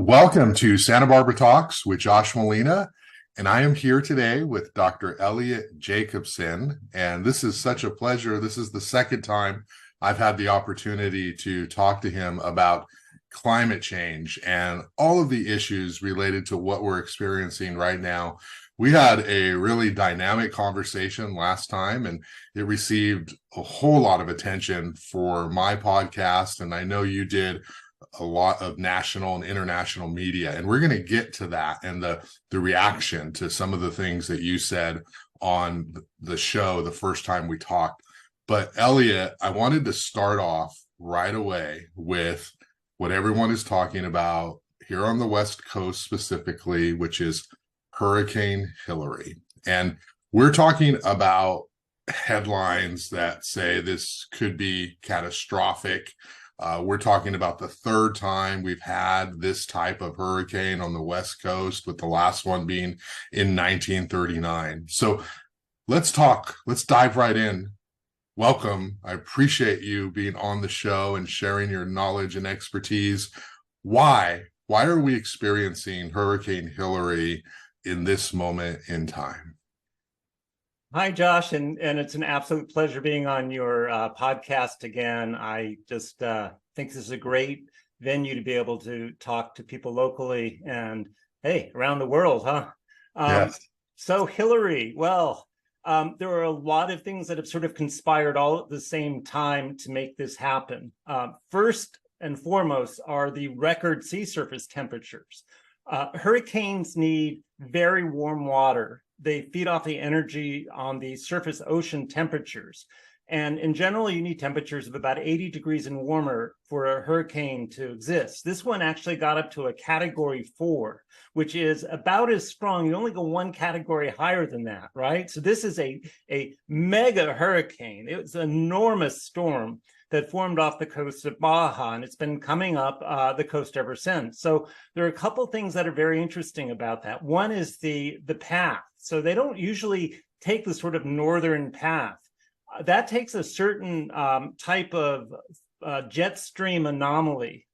Welcome to Santa Barbara Talks with Josh Molina, and I am here today with Dr. Eliot Jacobson, and this is such a pleasure. This is the second time I've had the opportunity to talk to him about climate change and all of the issues related to what we're experiencing right now. We had a really dynamic conversation last time, and it received a whole lot of attention for my podcast, and I know you did a lot of national and international media, and we're going to get to that and the reaction to some of the things that you said on the show the first time we talked. But Eliot, I wanted to start off right away with what everyone is talking about here on the West Coast specifically, which is Hurricane Hilary. And we're talking about headlines that say this could be catastrophic. We're talking about the third time we've had this type of hurricane on the West Coast, with the last one being in 1939. So let's talk. Let's dive right in. Welcome. I appreciate you being on the show and sharing your knowledge and expertise. Why are we experiencing Hurricane Hilary in this moment in time? Hi, Josh, and it's an absolute pleasure being on your podcast again. I just think this is a great venue to be able to talk to people locally and, hey, around the world, huh? Yes. So Hillary, well, there are a lot of things that have sort of conspired all at the same time to make this happen. First and foremost are the record sea surface temperatures. Hurricanes need very warm water. They feed off the energy on the surface ocean temperatures. And in general, you need temperatures of about 80 degrees and warmer for a hurricane to exist. This one actually got up to a category 4, which is about as strong. You only go one category higher than that, right? So this is a mega hurricane. It was an enormous storm that formed off the coast of Baja, and it's been coming up the coast ever since. So there are a couple things that are very interesting about that. One is the path. So they don't usually take the sort of northern path. That takes a certain type of jet stream anomaly.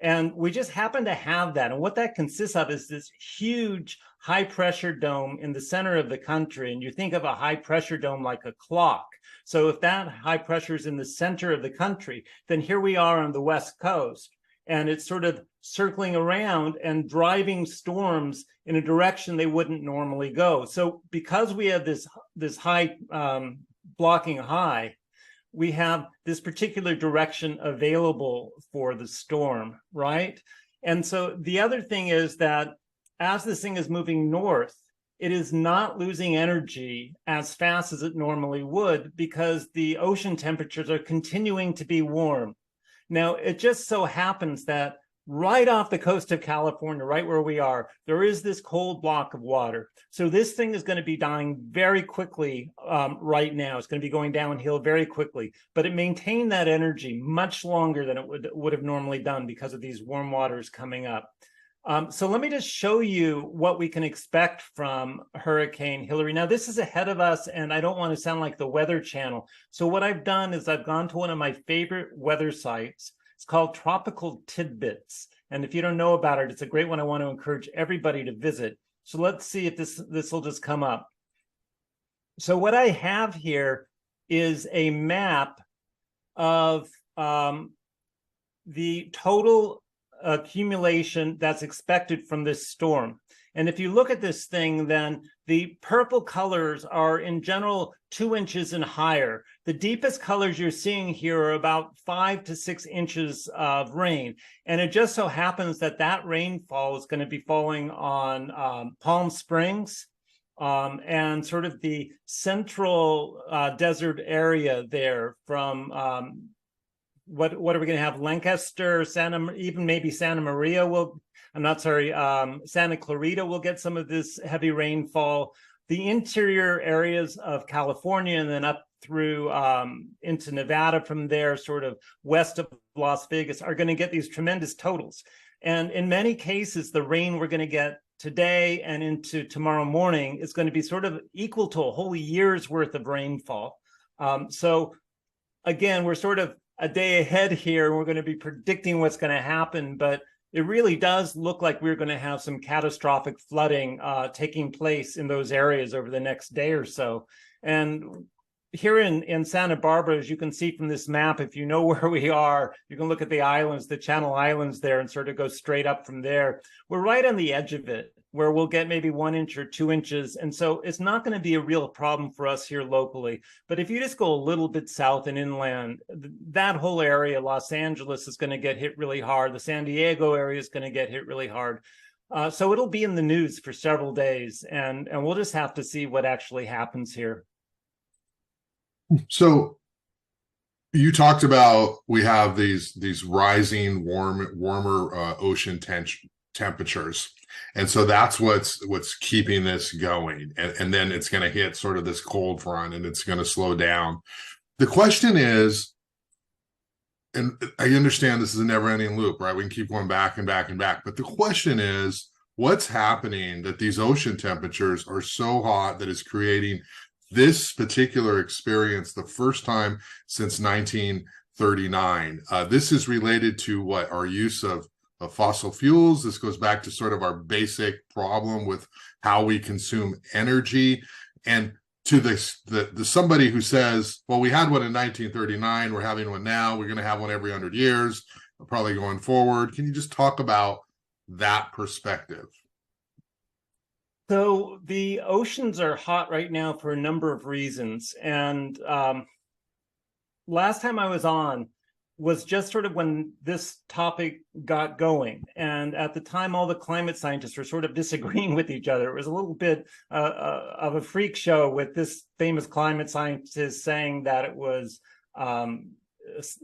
And we just happen to have that. And what that consists of is this huge high pressure dome in the center of the country. And you think of a high pressure dome like a clock. So if that high pressure is in the center of the country, then here we are on the West Coast. And it's sort of circling around and driving storms in a direction they wouldn't normally go. So because we have this high blocking high, we have this particular direction available for the storm, right? And so the other thing is that as this thing is moving north, it is not losing energy as fast as it normally would because the ocean temperatures are continuing to be warm. Now, it just so happens that right off the coast of California, right where we are, there is this cold block of water. So this thing is going to be dying very quickly right now. It's going to be going downhill very quickly, but it maintained that energy much longer than it would have normally done because of these warm waters coming up. So let me just show you what we can expect from Hurricane Hilary. Now, this is ahead of us, and I don't want to sound like the Weather Channel. So what I've done is I've gone to one of my favorite weather sites. It's called Tropical Tidbits. And if you don't know about it, it's a great one I want to encourage everybody to visit. So let's see if this will just come up. So what I have here is a map of the total accumulation that's expected from this storm. And if you look at this thing, then the purple colors are in general 2 inches and higher. The deepest colors you're seeing here are about 5 to 6 inches of rain. And it just so happens that that rainfall is going to be falling on Palm Springs and sort of the central desert area there from what are we going to have? Lancaster, even maybe Santa Maria will, Santa Clarita will get some of this heavy rainfall. The interior areas of California and then up through into Nevada from there, sort of west of Las Vegas, are going to get these tremendous totals. And in many cases, the rain we're going to get today and into tomorrow morning is going to be sort of equal to a whole year's worth of rainfall. So again, we're sort of a day ahead here, and we're going to be predicting what's going to happen. But it really does look like we're going to have some catastrophic flooding taking place in those areas over the next day or so. And here in Santa Barbara, as you can see from this map, if you know where we are, you can look at the islands, the Channel Islands there, and sort of go straight up from there. We're right on the edge of it, where we'll get maybe 1 inch or 2 inches. And so it's not going to be a real problem for us here locally. But if you just go a little bit south and inland, that whole area, Los Angeles, is going to get hit really hard. The San Diego area is going to get hit really hard. So it'll be in the news for several days, and we'll just have to see what actually happens here. So you talked about we have these rising warmer ocean temperatures, and so that's what's keeping this going. And then it's going to hit sort of this cold front, and it's going to slow down. The question is, and I understand this is a never-ending loop, right? We can keep going back and back and back, but the question is, what's happening that these ocean temperatures are so hot that is creating this particular experience the first time since 1939. This is related to what? Our use of fossil fuels. This goes back to sort of our basic problem with how we consume energy. And to the somebody who says, well, we had one in 1939, we're having one now, we're going to have one every 100 years, probably going forward. Can you just talk about that perspective? So the oceans are hot right now for a number of reasons. And last time I was on was just sort of when this topic got going. And at the time, all the climate scientists were sort of disagreeing with each other. It was a little bit of a freak show, with this famous climate scientist saying that it was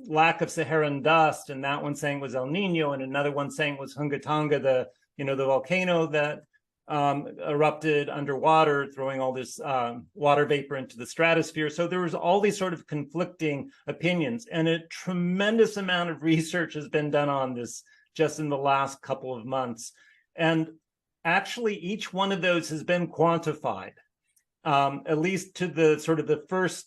lack of Saharan dust, and that one saying it was El Nino, and another one saying it was Hungatanga, the volcano that erupted underwater, throwing all this water vapor into the stratosphere. So there was all these sort of conflicting opinions, and a tremendous amount of research has been done on this just in the last couple of months. And actually, each one of those has been quantified, at least to the sort of the first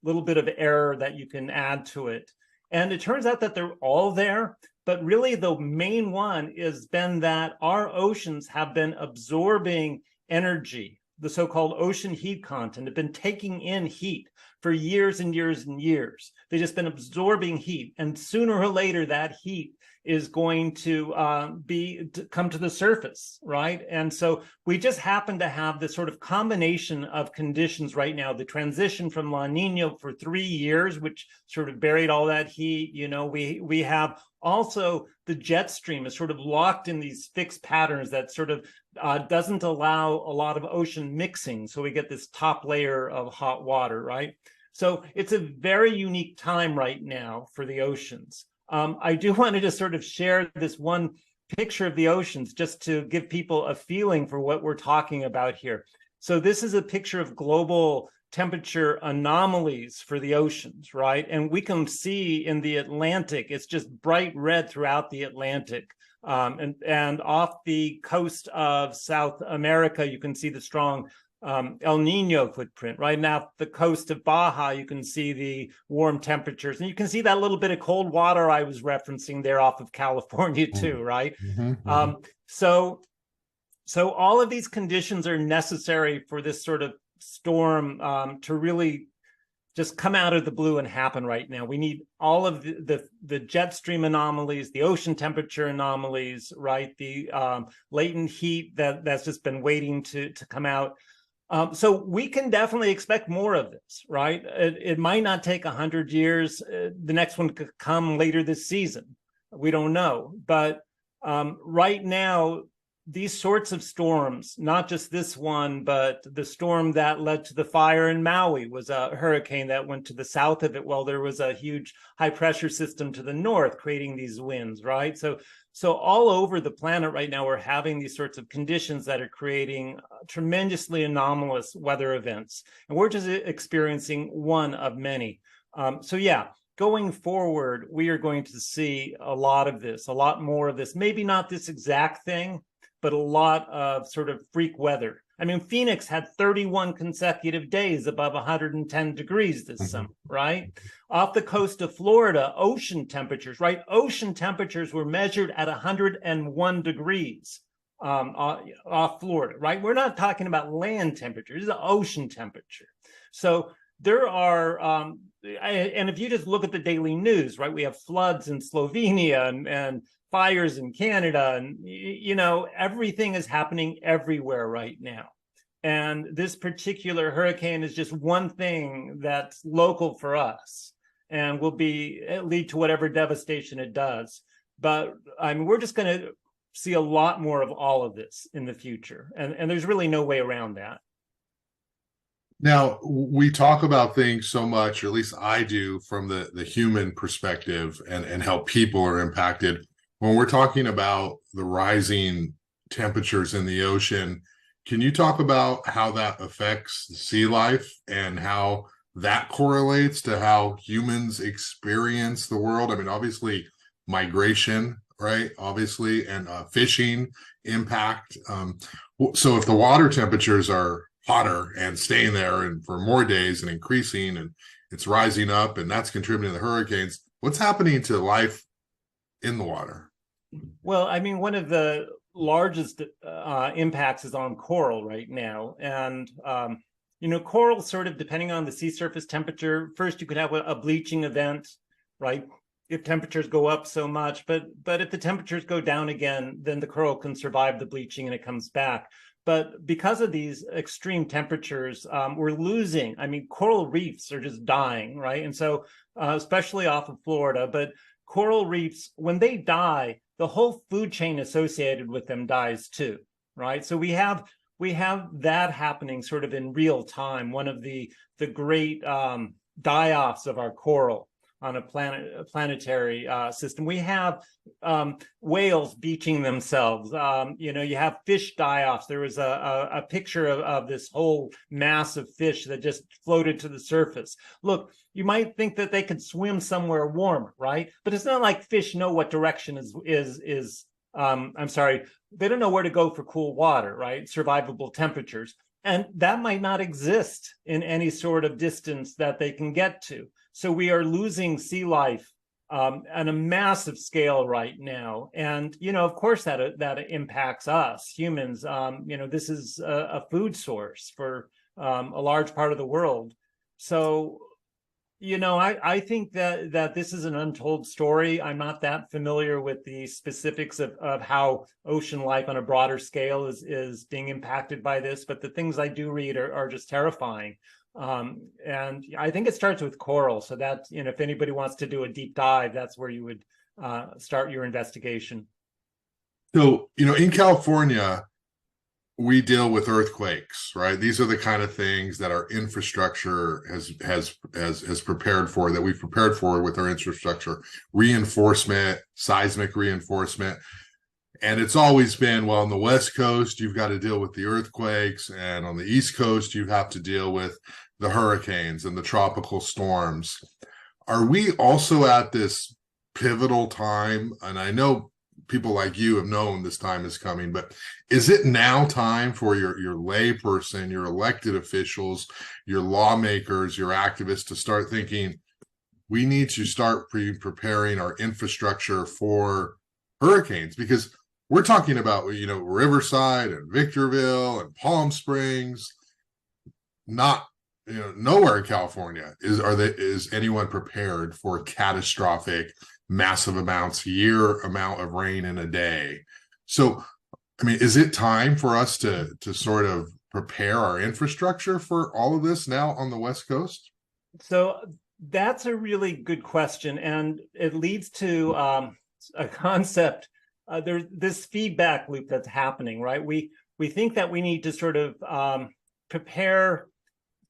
little bit of error that you can add to it. And it turns out that they're all there. But really, the main one has been that our oceans have been absorbing energy, the so-called ocean heat content, have been taking in heat for years and years and years. They've just been absorbing heat. And sooner or later, that heat is going to come to the surface, right? And so we just happen to have this sort of combination of conditions right now, the transition from La Nina for 3 years, which sort of buried all that heat. We have also the jet stream is sort of locked in these fixed patterns that sort of doesn't allow a lot of ocean mixing. So we get this top layer of hot water, right? So it's a very unique time right now for the oceans. I do want to just sort of share this one picture of the oceans just to give people a feeling for what we're talking about here. So this is a picture of global temperature anomalies for the oceans, right? And we can see in the Atlantic, it's just bright red throughout the Atlantic. And off the coast of South America, you can see the strong El Nino footprint. Right now, the coast of Baja, you can see the warm temperatures, and you can see that little bit of cold water I was referencing there off of California too, right? So all of these conditions are necessary for this sort of storm to really just come out of the blue and happen right now. We need all of the jet stream anomalies, the ocean temperature anomalies, right? The latent heat that's just been waiting to come out. So we can definitely expect more of this, right? It might not take 100 years. The next one could come later this season. We don't know. But right now, these sorts of storms, not just this one, but the storm that led to the fire in Maui was a hurricane that went to the south of it, while there was a huge high pressure system to the north creating these winds, right? So all over the planet right now, we're having these sorts of conditions that are creating tremendously anomalous weather events. And we're just experiencing one of many. So yeah, going forward, we are going to see a lot of this, a lot more of this, maybe not this exact thing, but a lot of sort of freak weather. I mean, Phoenix had 31 consecutive days above 110 degrees this summer, right? Off the coast of Florida, ocean temperatures, right? Ocean temperatures were measured at 101 degrees off Florida, right? We're not talking about land temperature. This is an ocean temperature. So there are, and if you just look at the daily news, right, we have floods in Slovenia and fires in Canada, and everything is happening everywhere right now. And this particular hurricane is just one thing that's local for us and will lead to whatever devastation it does. But I mean, we're just going to see a lot more of all of this in the future, and there's really no way around that. Now, we talk about things so much, or at least I do, from the human perspective and how people are impacted. When we're talking about the rising temperatures in the ocean, can you talk about how that affects sea life and how that correlates to how humans experience the world? I mean, obviously, migration, right? Obviously, and fishing impact. So if the water temperatures are hotter and staying there and for more days and increasing, and it's rising up, and that's contributing to the hurricanes, what's happening to life in the water? Well, I mean, one of the largest impacts is on coral right now. And, coral sort of, depending on the sea surface temperature, first you could have a bleaching event, right? If temperatures go up so much, but if the temperatures go down again, then the coral can survive the bleaching and it comes back. But because of these extreme temperatures, we're losing. I mean, coral reefs are just dying, right? And so, especially off of Florida, but coral reefs, when they die, the whole food chain associated with them dies too, right? So we have that happening sort of in real time. One of the great die-offs of our coral on a planetary system. We have whales beaching themselves. You have fish die-offs. There was a picture of this whole mass of fish that just floated to the surface. Look, you might think that they could swim somewhere warmer, right? But it's not like fish know what direction is. I'm sorry, they don't know where to go for cool water, right? Survivable temperatures. And that might not exist in any sort of distance that they can get to. So we are losing sea life on a massive scale right now. And, of course, that impacts us humans. This is a food source for a large part of the world. So, I think that this is an untold story. I'm not that familiar with the specifics of how ocean life on a broader scale is being impacted by this. But the things I do read are just terrifying. And I think it starts with coral. So that, if anybody wants to do a deep dive, that's where you would start your investigation. So, in California, we deal with earthquakes, right? These are the kind of things that our infrastructure has prepared for, that we've prepared for with our infrastructure, reinforcement, seismic reinforcement. And it's always been, well, on the West Coast, you've got to deal with the earthquakes. And on the East Coast, you have to deal with the hurricanes and the tropical storms. Are we also at this pivotal time? And I know people like you have known this time is coming, but is it now time for your lay person, your elected officials, your lawmakers, your activists to start thinking, we need to start preparing our infrastructure for hurricanes? Because we're talking about, Riverside and Victorville and Palm Springs, not, nowhere in California is anyone prepared for catastrophic, massive year amount of rain in a day. So, I mean, is it time for us to sort of prepare our infrastructure for all of this now on the West Coast? So that's a really good question. And it leads to a concept. There's this feedback loop that's happening, right? We think that we need to sort of prepare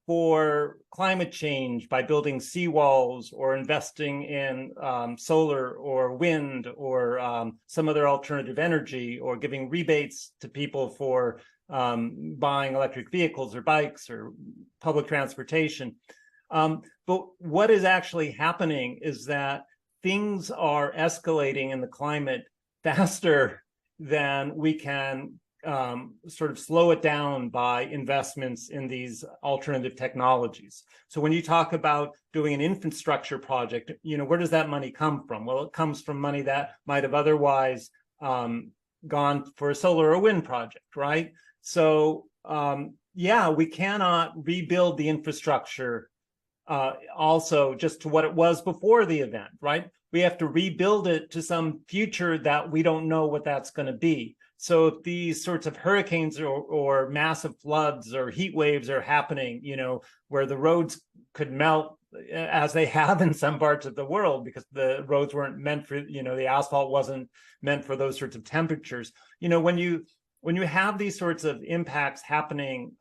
for climate change by building seawalls or investing in solar or wind or some other alternative energy, or giving rebates to people for buying electric vehicles or bikes or public transportation. But what is actually happening is that things are escalating in the climate faster then we can sort of slow it down by investments in these alternative technologies. So when you talk about doing an infrastructure project, where does that money come from? Well, it comes from money that might have otherwise gone for a solar or wind project, right? So we cannot rebuild the infrastructure also just to what it was before the event, right? We have to rebuild it to some future that we don't know what that's going to be. So if these sorts of hurricanes or massive floods or heat waves are happening, where the roads could melt, as they have in some parts of the world, because the roads weren't meant for, the asphalt wasn't meant for those sorts of temperatures. When you have these sorts of impacts happening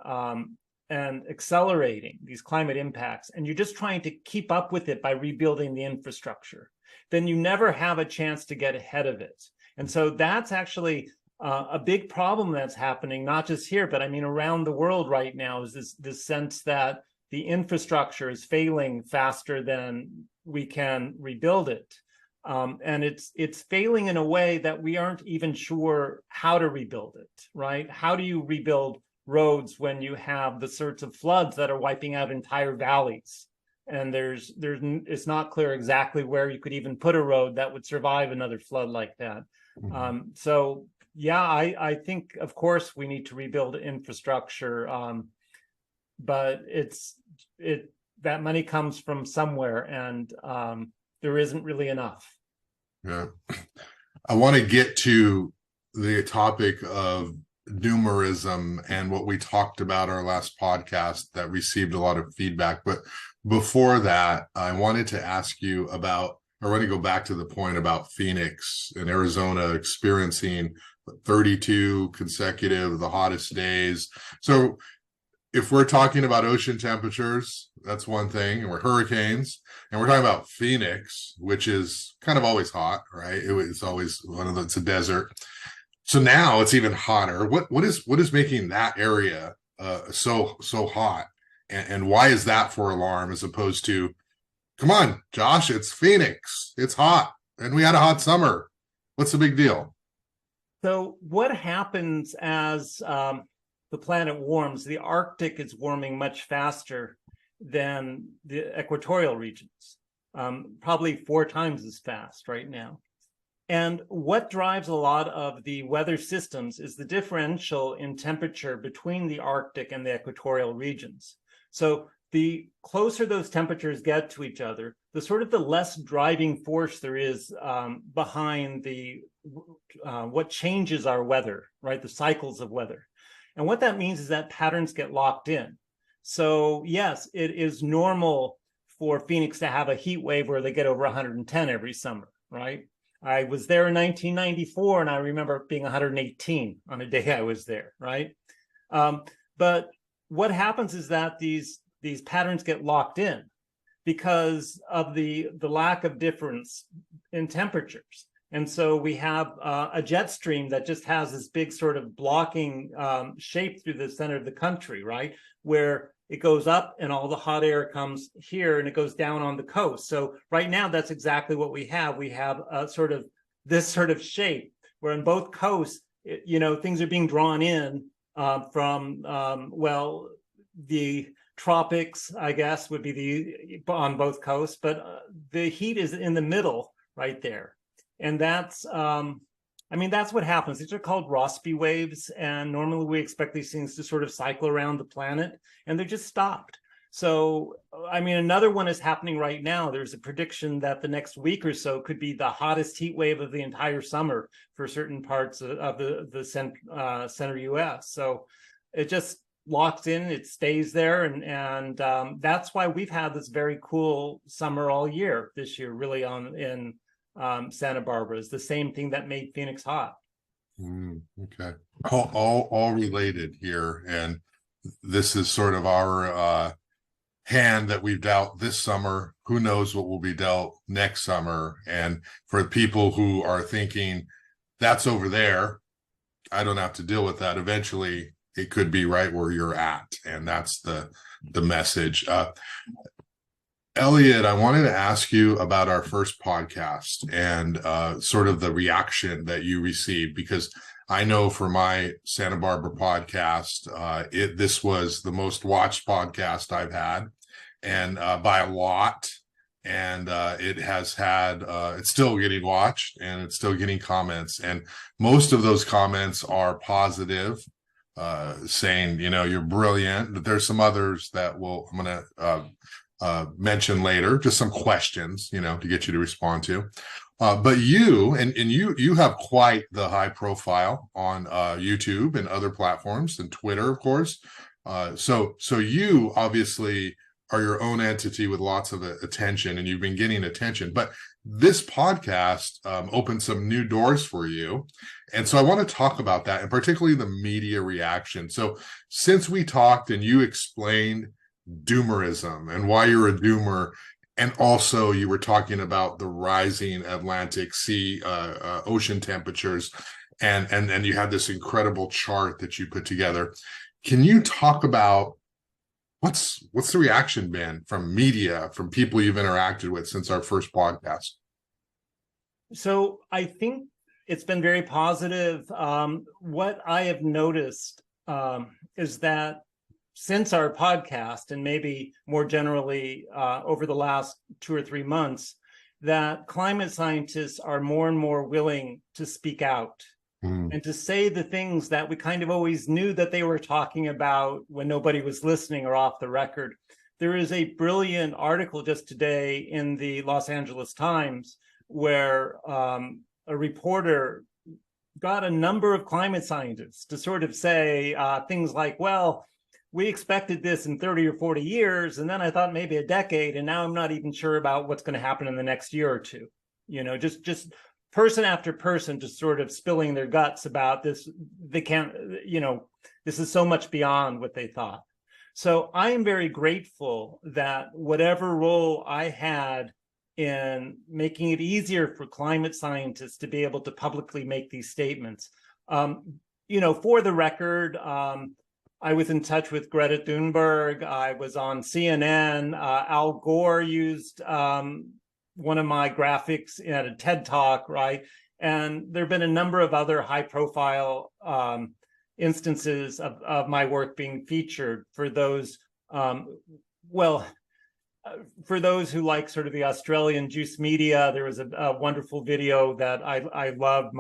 and accelerating, these climate impacts, and you're just trying to keep up with it by rebuilding the infrastructure, then you never have a chance to get ahead of it. And so that's actually a big problem that's happening, not just here, but I mean around the world right now, is this sense that the infrastructure is failing faster than we can rebuild it. And it's failing in a way that we aren't even sure how to rebuild it, right? How do you rebuild roads when you have the sorts of floods that are wiping out entire valleys? And it's not clear exactly where you could even put a road that would survive another flood like that. I think, of course, we need to rebuild infrastructure, but that money comes from somewhere, and there isn't really enough. Yeah, I want to get to the topic of numerism and what we talked about our last podcast that received a lot of feedback. But before that, I wanted to ask you about, I want to go back to the point about Phoenix and Arizona experiencing 32 consecutive, the hottest days. So if we're talking about ocean temperatures, that's one thing, and we're hurricanes, and we're talking about Phoenix, which is kind of always hot, right? It's always it's a desert. So now it's even hotter. What is making that area so hot, and why is that for alarm as opposed to, come on, Josh, it's Phoenix, it's hot, and we had a hot summer. What's the big deal? So what happens as the planet warms? The Arctic is warming much faster than the equatorial regions, probably 4 times as fast right now. And what drives a lot of the weather systems is the differential in temperature between the Arctic and the equatorial regions. So the closer those temperatures get to each other, the less driving force there is behind what changes our weather, right? The cycles of weather. And what that means is that patterns get locked in. So yes, it is normal for Phoenix to have a heat wave where they get over 110 every summer, right? I was there in 1994, and I remember being 118 on a day I was there, right? But what happens is that these patterns get locked in because of the lack of difference in temperatures. And so we have a jet stream that just has this big sort of blocking shape through the center of the country, right? Where it goes up and all the hot air comes here and it goes down on the coast. So right now, that's exactly what we have. We have this sort of shape where on both coasts, things are being drawn in from, the tropics, I guess, would be on both coasts, but the heat is in the middle right there. And that's what happens. These are called Rossby waves, and normally we expect these things to sort of cycle around the planet, and they're just stopped. So, another one is happening right now. There's a prediction that the next week or so could be the hottest heat wave of the entire summer for certain parts of the center U.S. So it just locks in, it stays there, and that's why we've had this very cool summer all year this year, really in Santa Barbara. Is the same thing that made Phoenix hot. Okay, all related here, and this is sort of our hand that we've dealt this summer. Who knows what will be dealt next summer? And for people who are thinking that's over there, I don't have to deal with that. Eventually, it could be right where you're at, and that's the message. Eliot, I wanted to ask you about our first podcast and sort of the reaction that you received, because I know for my Santa Barbara podcast, this was the most watched podcast I've had, and by a lot. And it has had, it's still getting watched and it's still getting comments. And most of those comments are positive, saying, you're brilliant. But there's some others that I'm going to mention later, just some questions, to get you to respond to. But you have quite the high profile on YouTube and other platforms and Twitter, of course. So you obviously are your own entity with lots of attention, and you've been getting attention. But this podcast opened some new doors for you. And so I want to talk about that, and particularly the media reaction. So since we talked and you explained doomerism and why you're a doomer, and also you were talking about the rising Atlantic sea ocean temperatures, and you had this incredible chart that you put together. Can you talk about what's the reaction been from media, from people you've interacted with since our first podcast? So I think it's been very positive. What I have noticed is that since our podcast, and maybe more generally over the last 2 or 3 months, that climate scientists are more and more willing to speak out and to say the things that we kind of always knew that they were talking about when nobody was listening or off the record. There is a brilliant article just today in the Los Angeles Times where a reporter got a number of climate scientists to sort of say things like, well, we expected this in 30 or 40 years, and then I thought maybe a decade, and now I'm not even sure about what's going to happen in the next year or two. Just person after person just sort of spilling their guts about this. They can't, this is so much beyond what they thought. So I am very grateful that whatever role I had in making it easier for climate scientists to be able to publicly make these statements. For the record, I was in touch with Greta Thunberg. I was on CNN. Al Gore used one of my graphics at a TED Talk, right? And there have been a number of other high-profile instances of my work being featured for those, for those who like sort of the Australian juice media. There was a wonderful video that I loved.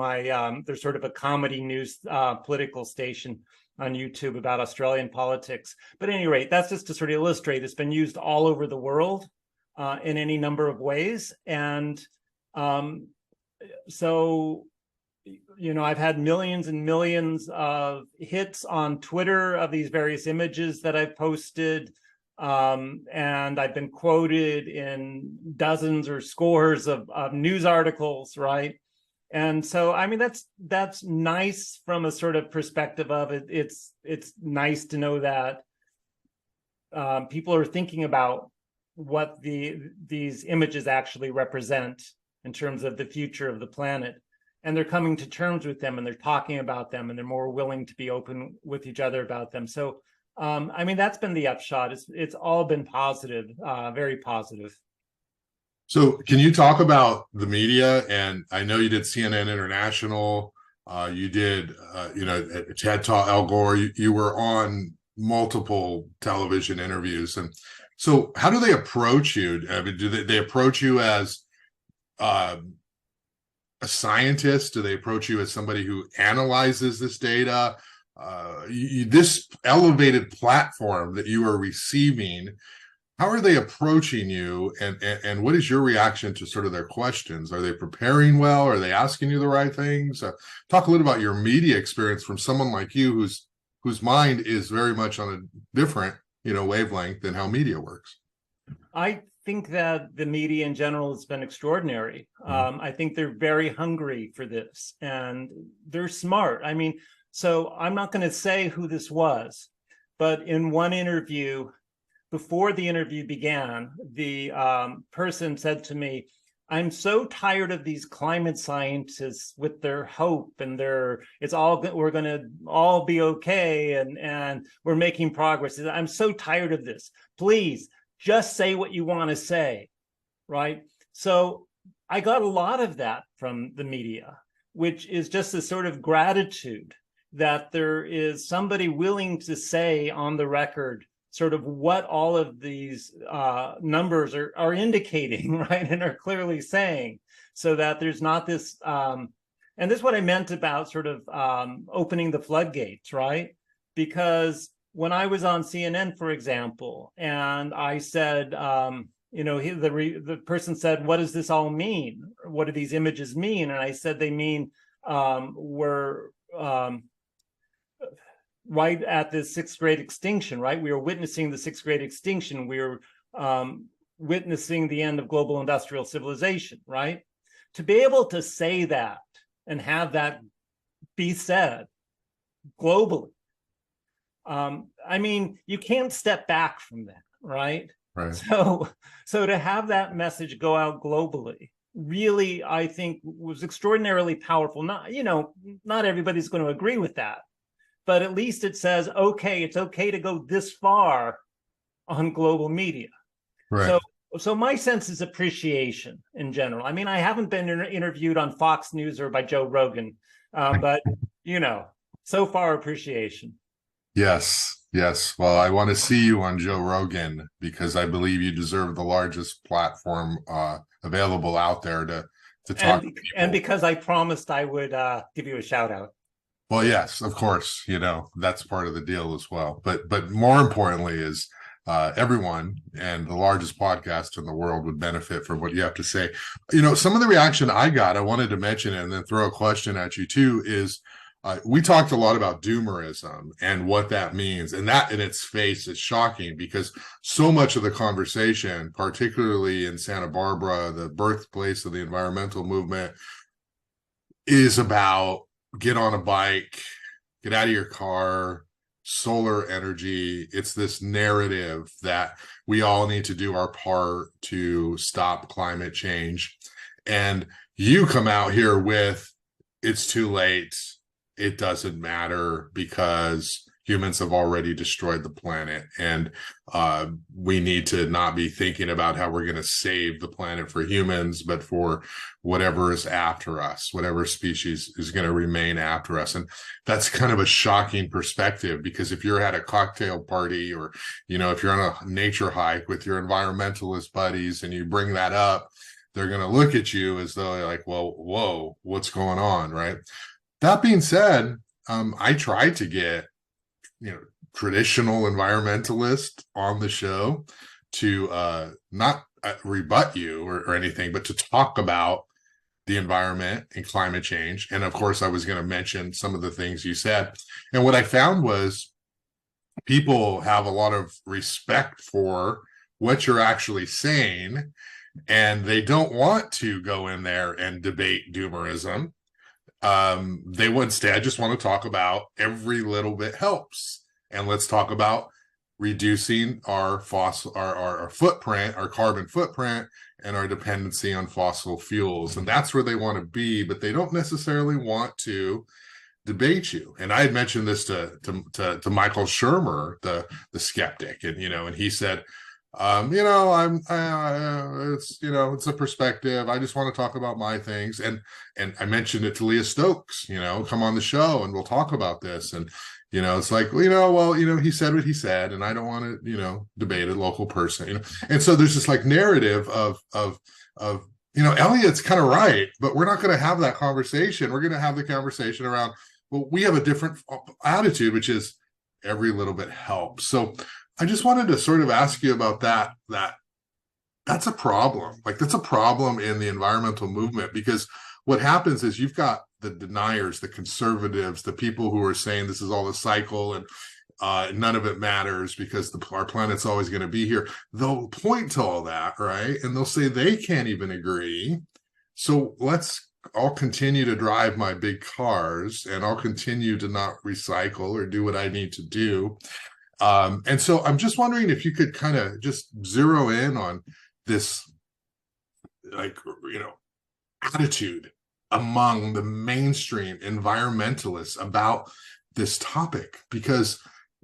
There's sort of a comedy news political station on YouTube about Australian politics. But at any rate, that's just to sort of illustrate it's been used all over the world in any number of ways. And so, I've had millions and millions of hits on Twitter of these various images that I've posted. And I've been quoted in dozens or scores of news articles, right? And so, I mean, that's nice from a sort of perspective of it. It's nice to know that people are thinking about what these images actually represent in terms of the future of the planet, and they're coming to terms with them, and they're talking about them, and they're more willing to be open with each other about them. So, I mean, that's been the upshot. It's all been positive, very positive. So can you talk about the media? And I know you did CNN International, you did, TED Talk, Al Gore, you were on multiple television interviews. And so how do they approach you? I mean, do they approach you as a scientist? Do they approach you as somebody who analyzes this data? This elevated platform that you are receiving, how are they approaching you, and what is your reaction to sort of their questions? Are they preparing well? Are they asking you the right things? Talk a little about your media experience from someone like you whose mind is very much on a different, wavelength than how media works. I think that the media in general has been extraordinary. I think they're very hungry for this, and they're smart. I mean, so I'm not going to say who this was, but in one interview, before the interview began, the person said to me, I'm so tired of these climate scientists with their hope and we're going to all be okay and we're making progress. I'm so tired of this. Please just say what you want to say, right? So I got a lot of that from the media, which is just a sort of gratitude that there is somebody willing to say on the record sort of what all of these numbers are indicating, right, and are clearly saying, so that there's not this, and this is what I meant about sort of opening the floodgates, right? Because when I was on CNN, for example, and I said, the person said, "What does this all mean? What do these images mean?" And I said, they mean we're right at the sixth great extinction, right? We are witnessing the sixth great extinction. We are witnessing the end of global industrial civilization, right? To be able to say that and have that be said globally, I mean, you can't step back from that, right? Right. So to have that message go out globally really, I think, was extraordinarily powerful. Not everybody's going to agree with that, but at least it says, okay, it's okay to go this far on global media. Right. So my sense is appreciation in general. I mean, I haven't been interviewed on Fox News or by Joe Rogan, but so far appreciation. Yes. Well, I want to see you on Joe Rogan because I believe you deserve the largest platform available out there to talk to people. And because I promised I would give you a shout out. Well, yes, of course, that's part of the deal as well. But more importantly is everyone and the largest podcast in the world would benefit from what you have to say. Some of the reaction I got, I wanted to mention it and then throw a question at you too, is we talked a lot about doomerism and what that means. And that in its face is shocking because so much of the conversation, particularly in Santa Barbara, the birthplace of the environmental movement, is about get on a bike, get out of your car, solar energy. It's this narrative that we all need to do our part to stop climate change. And you come out here with, it's too late. It doesn't matter because humans have already destroyed the planet. And we need to not be thinking about how we're going to save the planet for humans, but for whatever is after us, whatever species is going to remain after us. And that's kind of a shocking perspective because if you're at a cocktail party or, if you're on a nature hike with your environmentalist buddies and you bring that up, they're going to look at you as though they're like, well, whoa, what's going on, right? That being said, I tried to get, traditional environmentalists on the show to not rebut you or anything, but to talk about the environment and climate change. And of course, I was going to mention some of the things you said. And what I found was people have a lot of respect for what you're actually saying, and they don't want to go in there and debate doomerism. They would instead just want to talk about every little bit helps. And let's talk about reducing our footprint, our carbon footprint, and our dependency on fossil fuels. And that's where they want to be, but they don't necessarily want to debate you. And I had mentioned this to Michael Shermer, the skeptic, and and he said, it's a perspective. I just want to talk about my things. And I mentioned it to Leah Stokes, come on the show and we'll talk about this. And, it's like, he said what he said, and I don't want to, debate a local person, And so there's this like narrative of Eliot's kind of right, but we're not going to have that conversation. We're going to have the conversation around, well, we have a different attitude, which is every little bit helps. So I just wanted to sort of ask you about that's a problem. Like that's a problem in the environmental movement, because what happens is you've got the deniers, the conservatives, the people who are saying this is all a cycle and none of it matters because our planet's always going to be here. They'll point to all that, right? And they'll say they can't even agree. So let's all continue to drive my big cars and I'll continue to not recycle or do what I need to do. And so I'm just wondering if you could kind of just zero in on this, attitude among the mainstream environmentalists about this topic, because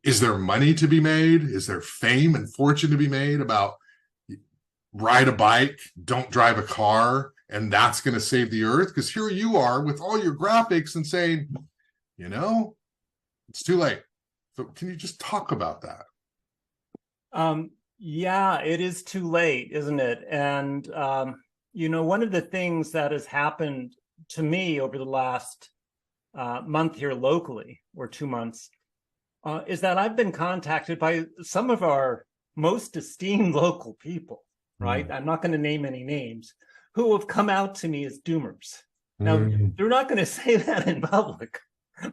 is there money to be made? Is there fame and fortune to be made about ride a bike, don't drive a car, and that's going to save the earth? Because here you are with all your graphics and saying, you know, it's too late. So can you just talk about that? Yeah, it is too late, isn't it? And, one of the things that has happened to me over the last month here locally, or 2 months, is that I've been contacted by some of our most esteemed local people, right? I'm not going to name any names, who have come out to me as doomers. Now, they're not going to say that in public,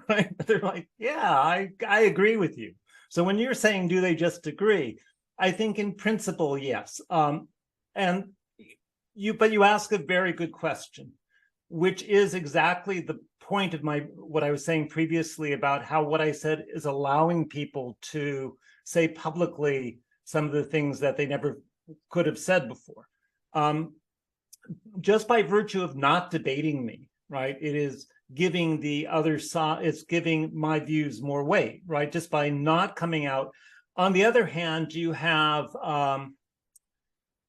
right? But they're like, yeah, I agree with you. So when you're saying, do they just agree? I think in principle, yes. But you ask a very good question, which is exactly the point of what I was saying previously about how what I said is allowing people to say publicly some of the things that they never could have said before. Just by virtue of not debating me, right? It is giving the other side, it's giving my views more weight, right? Just by not coming out. On the other hand, you have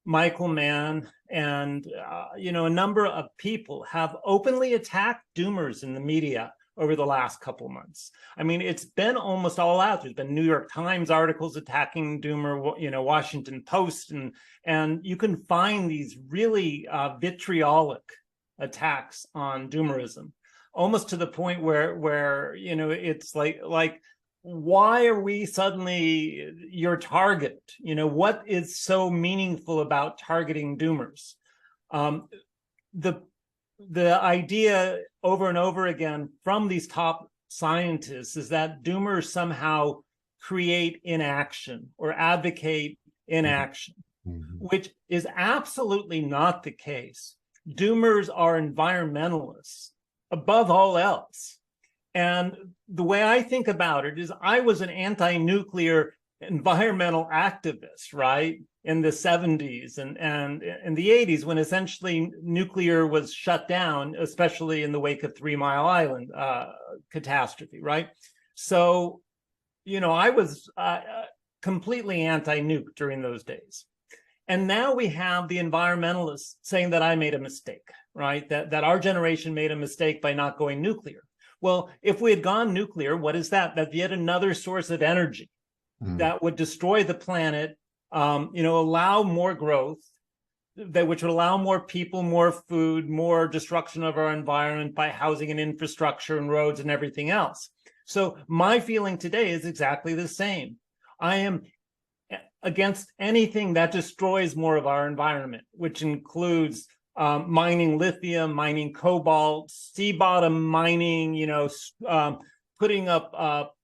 Michael Mann and a number of people have openly attacked doomers in the media over the last couple of months. I mean, it's been almost all out. There's been New York Times articles attacking doomer, Washington Post, and you can find these really vitriolic attacks on doomerism, almost to the point where it's like why are we suddenly your target? What is so meaningful about targeting doomers? The idea over and over again from these top scientists is that doomers somehow create inaction or advocate inaction, which is absolutely not the case. Doomers are environmentalists above all else. And the way I think about it is I was an anti-nuclear environmental activist, right, in the 70s and in the 80s, when essentially nuclear was shut down, especially in the wake of 3 Mile Island catastrophe, right? So, I was completely anti-nuke during those days. And now we have the environmentalists saying that I made a mistake, right? That our generation made a mistake by not going nuclear. Well, if we had gone nuclear, what is that? That's yet another source of energy that would destroy the planet, allow more growth, which would allow more people, more food, more destruction of our environment by housing and infrastructure and roads and everything else. So my feeling today is exactly the same. I am against anything that destroys more of our environment, which includes mining lithium, mining cobalt, sea bottom mining, putting up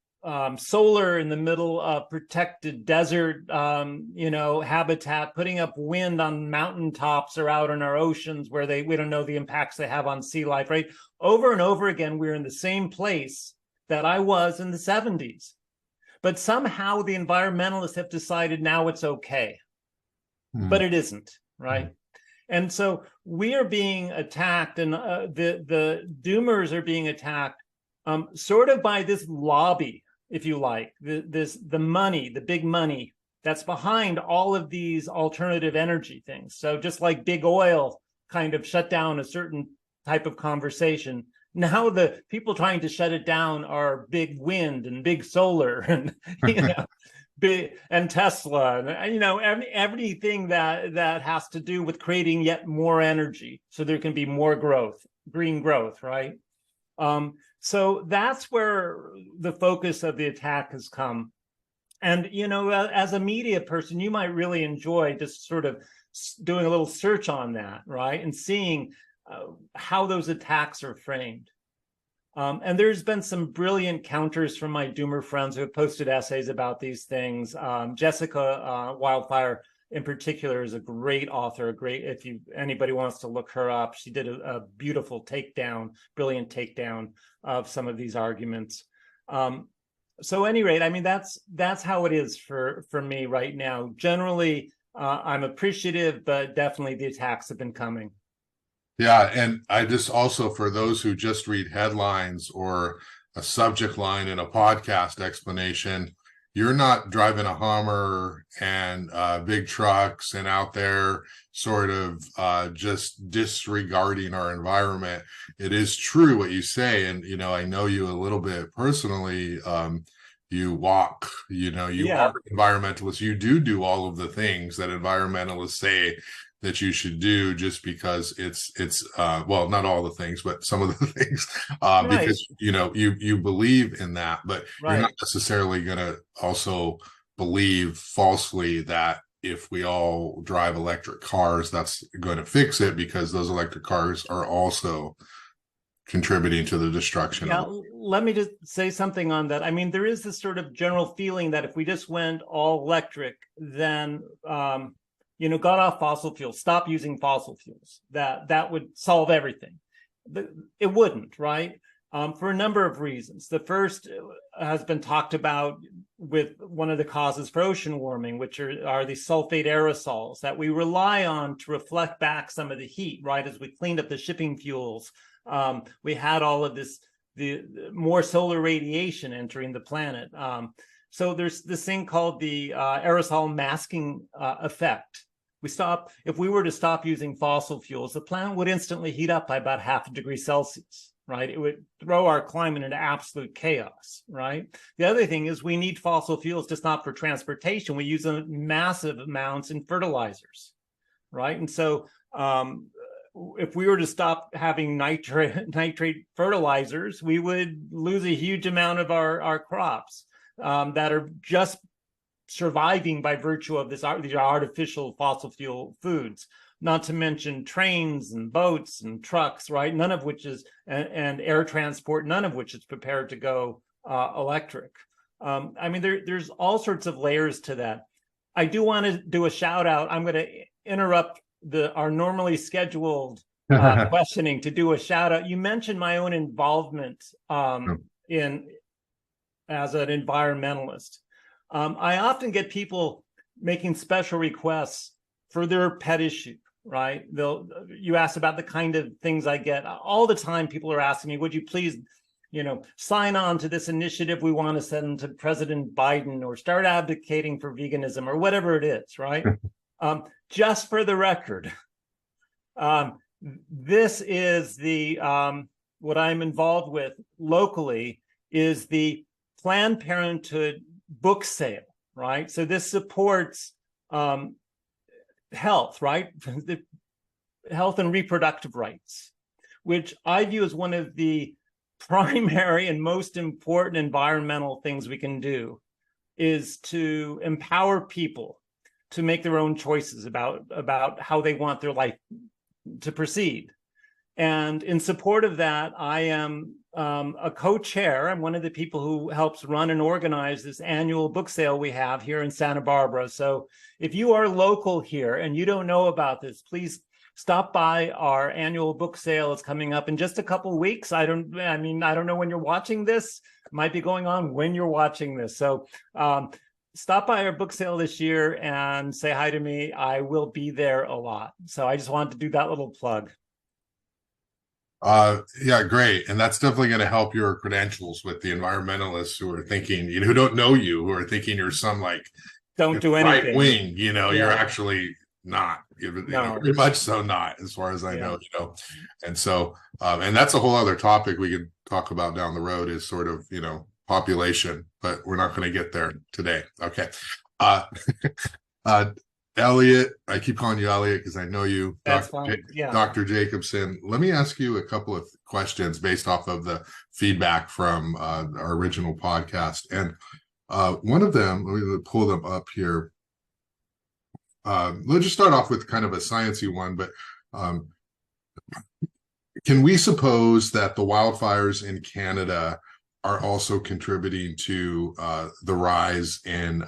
solar in the middle of protected desert, habitat, putting up wind on mountaintops or out in our oceans where we don't know the impacts they have on sea life, right? Over and over again, we're in the same place that I was in the 70s. But somehow the environmentalists have decided now it's okay, but it isn't, right? And so we are being attacked, and the doomers are being attacked sort of by this lobby, if you like, the money, the big money that's behind all of these alternative energy things. So just like big oil kind of shut down a certain type of conversation, now the people trying to shut it down are big wind and big solar and and Tesla and everything that has to do with creating yet more energy so there can be more growth, green growth, right? So that's where the focus of the attack has come. And as a media person, you might really enjoy just sort of doing a little search on that, right, and seeing how those attacks are framed. And there's been some brilliant counters from my doomer friends who have posted essays about these things. Jessica Wildfire, in particular, is a great author. If anybody wants to look her up, she did a beautiful brilliant takedown of some of these arguments. So, at any rate, I mean that's how it is for me right now. Generally, I'm appreciative, but definitely the attacks have been coming. Yeah, and I just also, for those who just read headlines or a subject line in a podcast explanation, you're not driving a Hummer and big trucks and out there sort of just disregarding our environment. It is true what you say, and I know you a little bit personally. You walk, you Yeah. are an environmentalist. You do all of the things that environmentalists say that you should do, just because it's well, not all the things, but some of the things, Right. because you believe in that, but you're not Right. necessarily going to also believe falsely that if we all drive electric cars, that's going to fix it, because those electric cars are also contributing to the destruction Yeah, of. let me just say something on that. I mean, there is this sort of general feeling that if we just went all electric, then got off fossil fuels, stop using fossil fuels, that would solve everything. It wouldn't, right? For a number of reasons. The first has been talked about with one of the causes for ocean warming, which are the sulfate aerosols that we rely on to reflect back some of the heat, right? As we cleaned up the shipping fuels, we had all of the more solar radiation entering the planet. So there's this thing called the aerosol masking effect. If we were to stop using fossil fuels, the planet would instantly heat up by about 0.5 degree Celsius, right? It would throw our climate into absolute chaos, right? The other thing is we need fossil fuels just not for transportation. We use them massive amounts in fertilizers, right? And so if we were to stop having nitrate fertilizers, we would lose a huge amount of our crops that are just surviving by virtue of these artificial fossil fuel foods, not to mention trains and boats and trucks, right? None of which is, and air transport, none of which is prepared to go electric. I mean, there's all sorts of layers to that. I do want to do a shout out. I'm going to interrupt our normally scheduled questioning to do a shout out. You mentioned my own involvement in as an environmentalist. I often get people making special requests for their pet issue, right? You ask about the kind of things I get all the time. People are asking me, would you please, sign on to this initiative we want to send to President Biden, or start advocating for veganism, or whatever it is, right? Just for the record, this is the what I'm involved with locally is the Planned Parenthood book sale, right? So this supports health, right? The health and reproductive rights, which I view as one of the primary and most important environmental things we can do, is to empower people to make their own choices about how they want their life to proceed. And in support of that, I am a co-chair. I'm one of the people who helps run and organize this annual book sale we have here in Santa Barbara. So if you are local here and you don't know about this, please stop by our annual book sale. It's coming up in just a couple of weeks. I don't know when you're watching this. It might be going on when you're watching this. So stop by our book sale this year and say hi to me. I will be there a lot. So I just wanted to do that little plug. Yeah, great. And that's definitely going to help your credentials with the environmentalists who are thinking, who don't know you, who are thinking you're some don't do anything right wing, you're actually not, very much so not, as far as I know, and so, and that's a whole other topic we could talk about down the road, is sort of, population, but we're not going to get there today. Okay. Eliot, I keep calling you Eliot because I know you. That's fine. Dr. Jacobson, let me ask you a couple of questions based off of the feedback from our original podcast. And one of them, let me pull them up here. Let's just start off with kind of a sciencey one, but can we suppose that the wildfires in Canada are also contributing to the rise in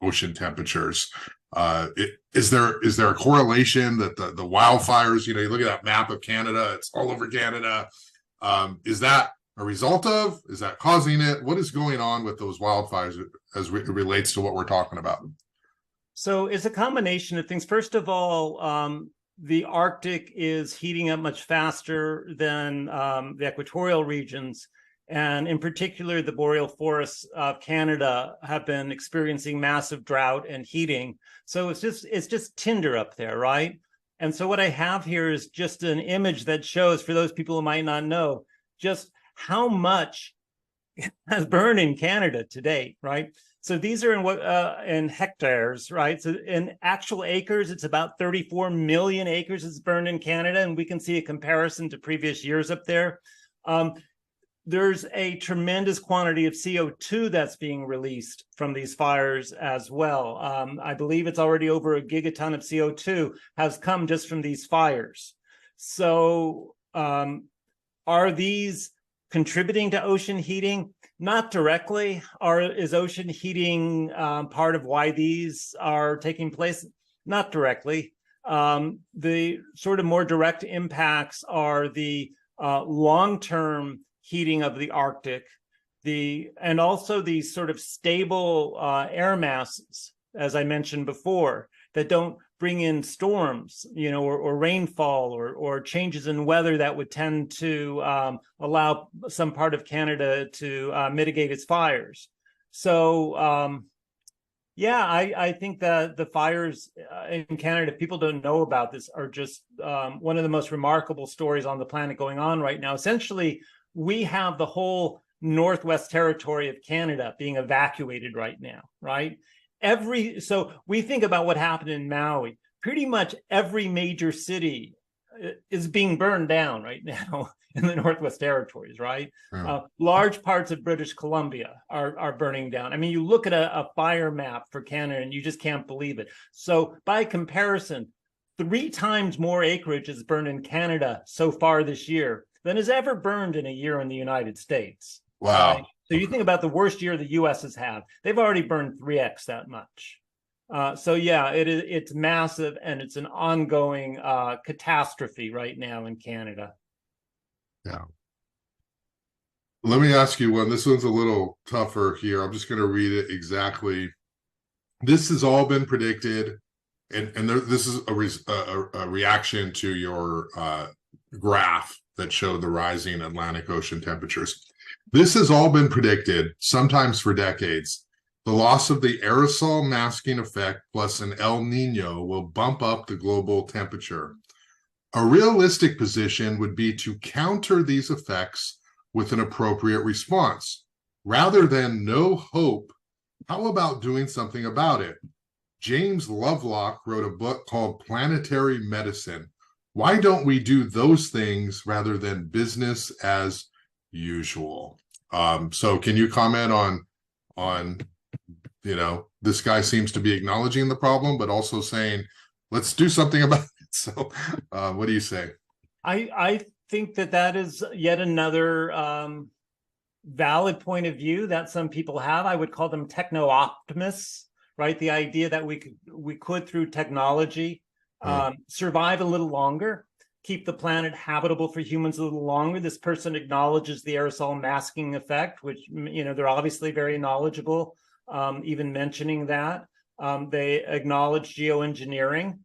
ocean temperatures? Is there a correlation that the wildfires, you look at that map of Canada, it's all over Canada. Is that a result of, is that causing it? What is going on with those wildfires as it relates to what we're talking about? So it's a combination of things. First of all, the Arctic is heating up much faster than the equatorial regions. And in particular, the boreal forests of Canada have been experiencing massive drought and heating. So it's just tinder up there, right? And so what I have here is just an image that shows, for those people who might not know, just how much has burned in Canada to date, right? So these are in hectares, right? So in actual acres, it's about 34 million acres is burned in Canada, and we can see a comparison to previous years up there. There's a tremendous quantity of CO2 that's being released from these fires as well. I believe it's already over a gigaton of CO2 has come just from these fires. So are these contributing to ocean heating? Not directly. Is ocean heating part of why these are taking place? Not directly. The sort of more direct impacts are the long-term heating of the Arctic, and also these sort of stable air masses, as I mentioned before, that don't bring in storms, or rainfall or changes in weather that would tend to allow some part of Canada to mitigate its fires. So, I think that the fires in Canada, if people don't know about this, are just one of the most remarkable stories on the planet going on right now. Essentially, we have the whole Northwest Territory of Canada being evacuated right now, right? So we think about what happened in Maui. Pretty much every major city is being burned down right now in the Northwest Territories, right? Large parts of British Columbia are burning down. I mean, you look at a fire map for Canada and you just can't believe it. So by comparison, 3 times more acreage is burned in Canada so far this year than is ever burned in a year in the United States. Wow. Right? So you think about the worst year the U.S. has had. They've already burned 3x that much. It's massive, and it's an ongoing catastrophe right now in Canada. Yeah. Let me ask you one. This one's a little tougher here. I'm just going to read it exactly. This has all been predicted, and this is a reaction to your graph that showed the rising Atlantic Ocean temperatures. This has all been predicted, sometimes for decades. The loss of the aerosol masking effect plus an El Nino will bump up the global temperature. A realistic position would be to counter these effects with an appropriate response. Rather than no hope, how about doing something about it? James Lovelock wrote a book called Planetary Medicine. Why don't we do those things rather than business as usual? So can you comment on this guy seems to be acknowledging the problem, but also saying, let's do something about it. So what do you say? I think that is yet another valid point of view that some people have. I would call them techno-optimists, right? The idea that we could through technology survive a little longer, keep the planet habitable for humans a little longer. This person acknowledges the aerosol masking effect, which, they're obviously very knowledgeable, even mentioning that. They acknowledge geoengineering.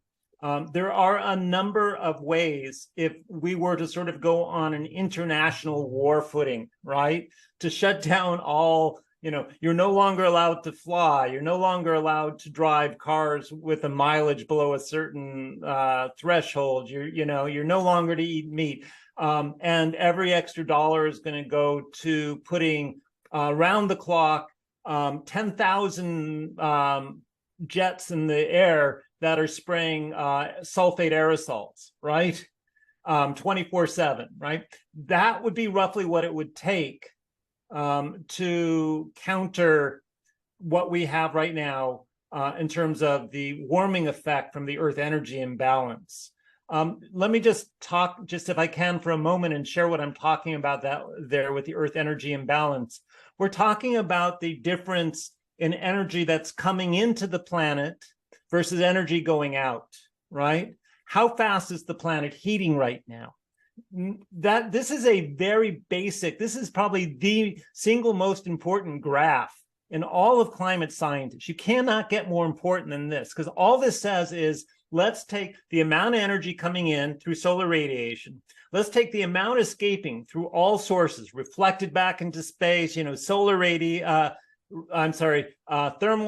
There are a number of ways, if we were to sort of go on an international war footing, right, to shut down all, you're no longer allowed to fly. You're no longer allowed to drive cars with a mileage below a certain threshold. You're no longer to eat meat. And every extra dollar is going to go to putting round the clock 10,000 jets in the air that are spraying sulfate aerosols, right? 24/7, right? That would be roughly what it would take to counter what we have right now in terms of the warming effect from the Earth energy imbalance. Let me just talk, if I can, for a moment and share what I'm talking about there with the Earth energy imbalance. We're talking about the difference in energy that's coming into the planet versus energy going out, right? How fast is the planet heating right now? This is a very basic, this is probably the single most important graph in all of climate science. You cannot get more important than this, because all this says is let's take the amount of energy coming in through solar radiation. Let's take the amount escaping through all sources, reflected back into space, thermal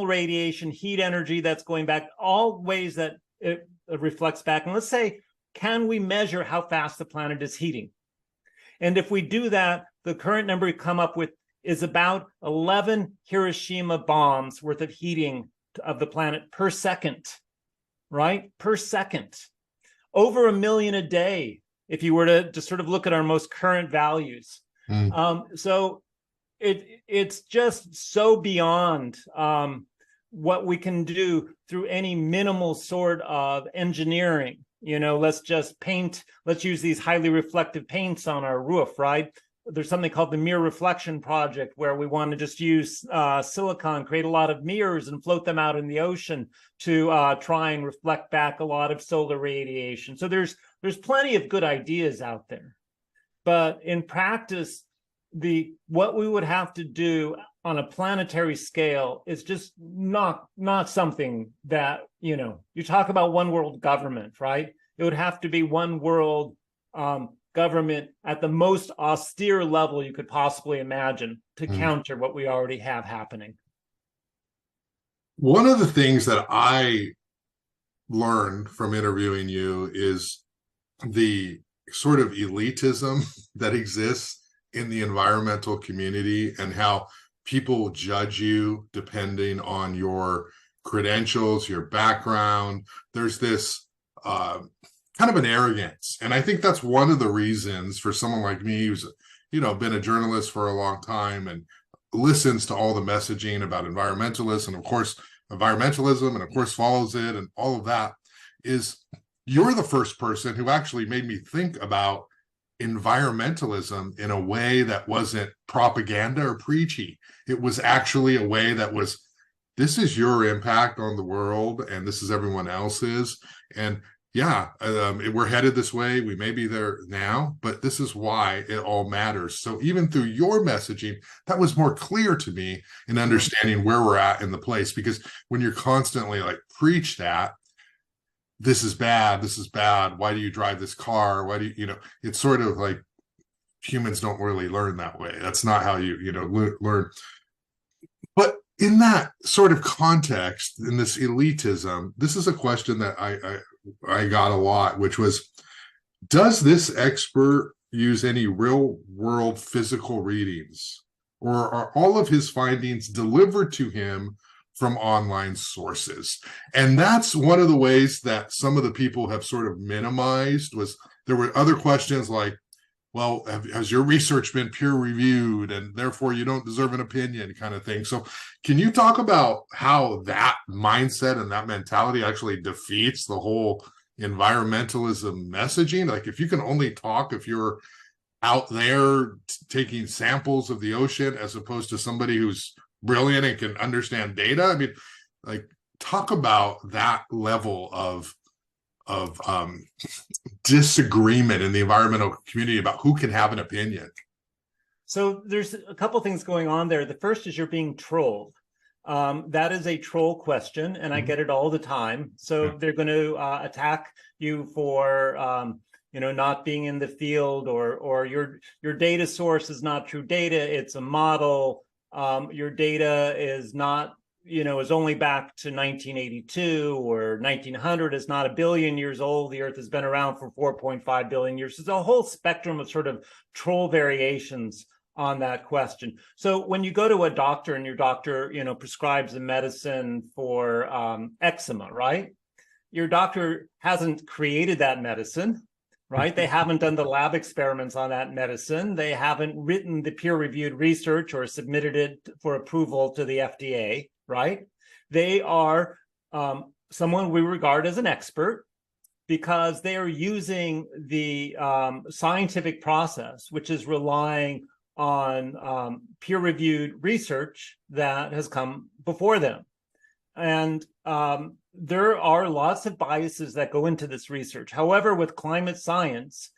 radiation, heat energy that's going back, all ways that it reflects back. And let's say, can we measure how fast the planet is heating? And if we do that, the current number we come up with is about 11 Hiroshima bombs worth of heating of the planet per second, right? Per second. Over 1 million a day, if you were to just sort of look at our most current values. So it's just so beyond what we can do through any minimal sort of engineering. Let's just paint, let's use these highly reflective paints on our roof, right? There's something called the Mirror Reflection Project, where we want to just use silicon, create a lot of mirrors and float them out in the ocean to try and reflect back a lot of solar radiation. So there's plenty of good ideas out there. But in practice, what we would have to do on a planetary scale is just not something that, you talk about one world government, right? It would have to be one world government at the most austere level you could possibly imagine to counter what we already have happening. One of the things that I learned from interviewing you is the sort of elitism that exists in the environmental community, and how people judge you depending on your credentials, your background. There's this kind of an arrogance. And I think that's one of the reasons for someone like me who's, been a journalist for a long time and listens to all the messaging about environmentalism, and of course, environmentalism, and of course follows it, and all of that, is you're the first person who actually made me think about environmentalism in a way that wasn't propaganda or preachy. It was actually a way that was, this is your impact on the world, and this is everyone else's. And we're headed this way. We may be there now, but this is why it all matters. So even through your messaging, that was more clear to me in understanding where we're at in the place. Because when you're constantly like, preach that, this is bad, why do you drive this car? Why do you, it's sort of like humans don't really learn that way. That's not how you learn. But in that sort of context, in this elitism, this is a question that I got a lot, which was, does this expert use any real world physical readings, or are all of his findings delivered to him from online sources? And that's one of the ways that some of the people have sort of minimized. Was there were other questions like, well, has your research been peer reviewed, and therefore you don't deserve an opinion, kind of thing. So can you talk about how that mindset and that mentality actually defeats the whole environmentalism messaging? Like, if you can only talk if you're out there taking samples of the ocean, as opposed to somebody who's brilliant and can understand data. I mean, like, talk about that level of disagreement in the environmental community about who can have an opinion. So there's a couple things going on there. The first is you're being trolled. That is a troll question, and I get it all the time. So they're going to attack you for not being in the field, or your data source is not true data, it's a model. Your data is not, is only back to 1982 or 1900, is not 1 billion years old. The Earth has been around for 4.5 billion years. There's a whole spectrum of sort of troll variations on that question. So when you go to a doctor and your doctor, prescribes a medicine for eczema, right? Your doctor hasn't created that medicine, right? They haven't done the lab experiments on that medicine. They haven't written the peer-reviewed research or submitted it for approval to the FDA, right? They are someone we regard as an expert because they are using the scientific process, which is relying on peer-reviewed research that has come before them. And there are lots of biases that go into this research. However, with climate science,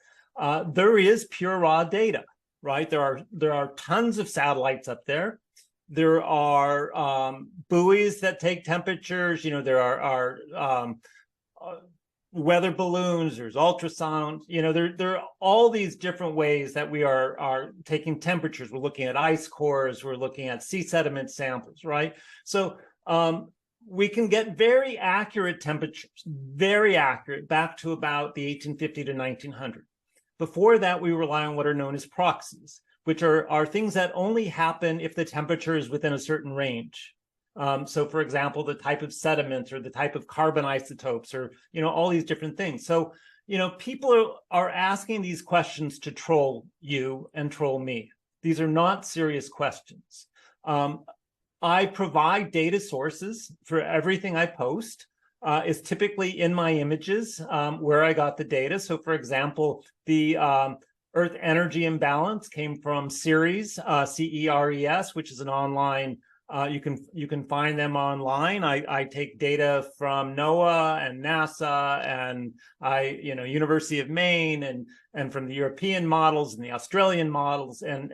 there is pure raw data, right? There are tons of satellites up there. There are buoys that take temperatures. There are weather balloons, there's ultrasound, there are all these different ways that we are taking temperatures. We're looking at ice cores, we're looking at sea sediment samples, right? So we can get very accurate temperatures, very accurate, back to about the 1850 to 1900. Before that, we rely on what are known as proxies, which are things that only happen if the temperature is within a certain range. So, for example, the type of sediments or the type of carbon isotopes, or all these different things. So, people are asking these questions to troll you and troll me. These are not serious questions. I provide data sources for everything I post. Is typically in my images where I got the data. So, for example, the Earth Energy Imbalance came from Ceres, CERES, which is an online. You can find them online. I take data from NOAA and NASA and University of Maine and from the European models and the Australian models, and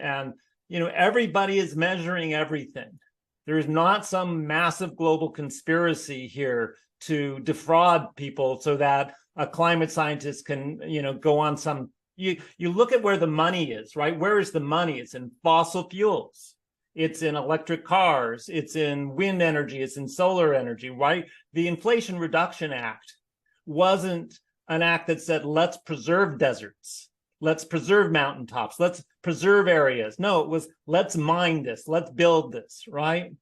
everybody is measuring everything. There is not some massive global conspiracy here to defraud people so that a climate scientist can go on some. You look at where the money is, right? Where is the money? It's in fossil fuels. It's in electric cars, it's in wind energy, it's in solar energy, right? The Inflation Reduction Act wasn't an act that said, let's preserve deserts, let's preserve mountaintops, let's preserve areas. No, it was, let's mine this, let's build this, right?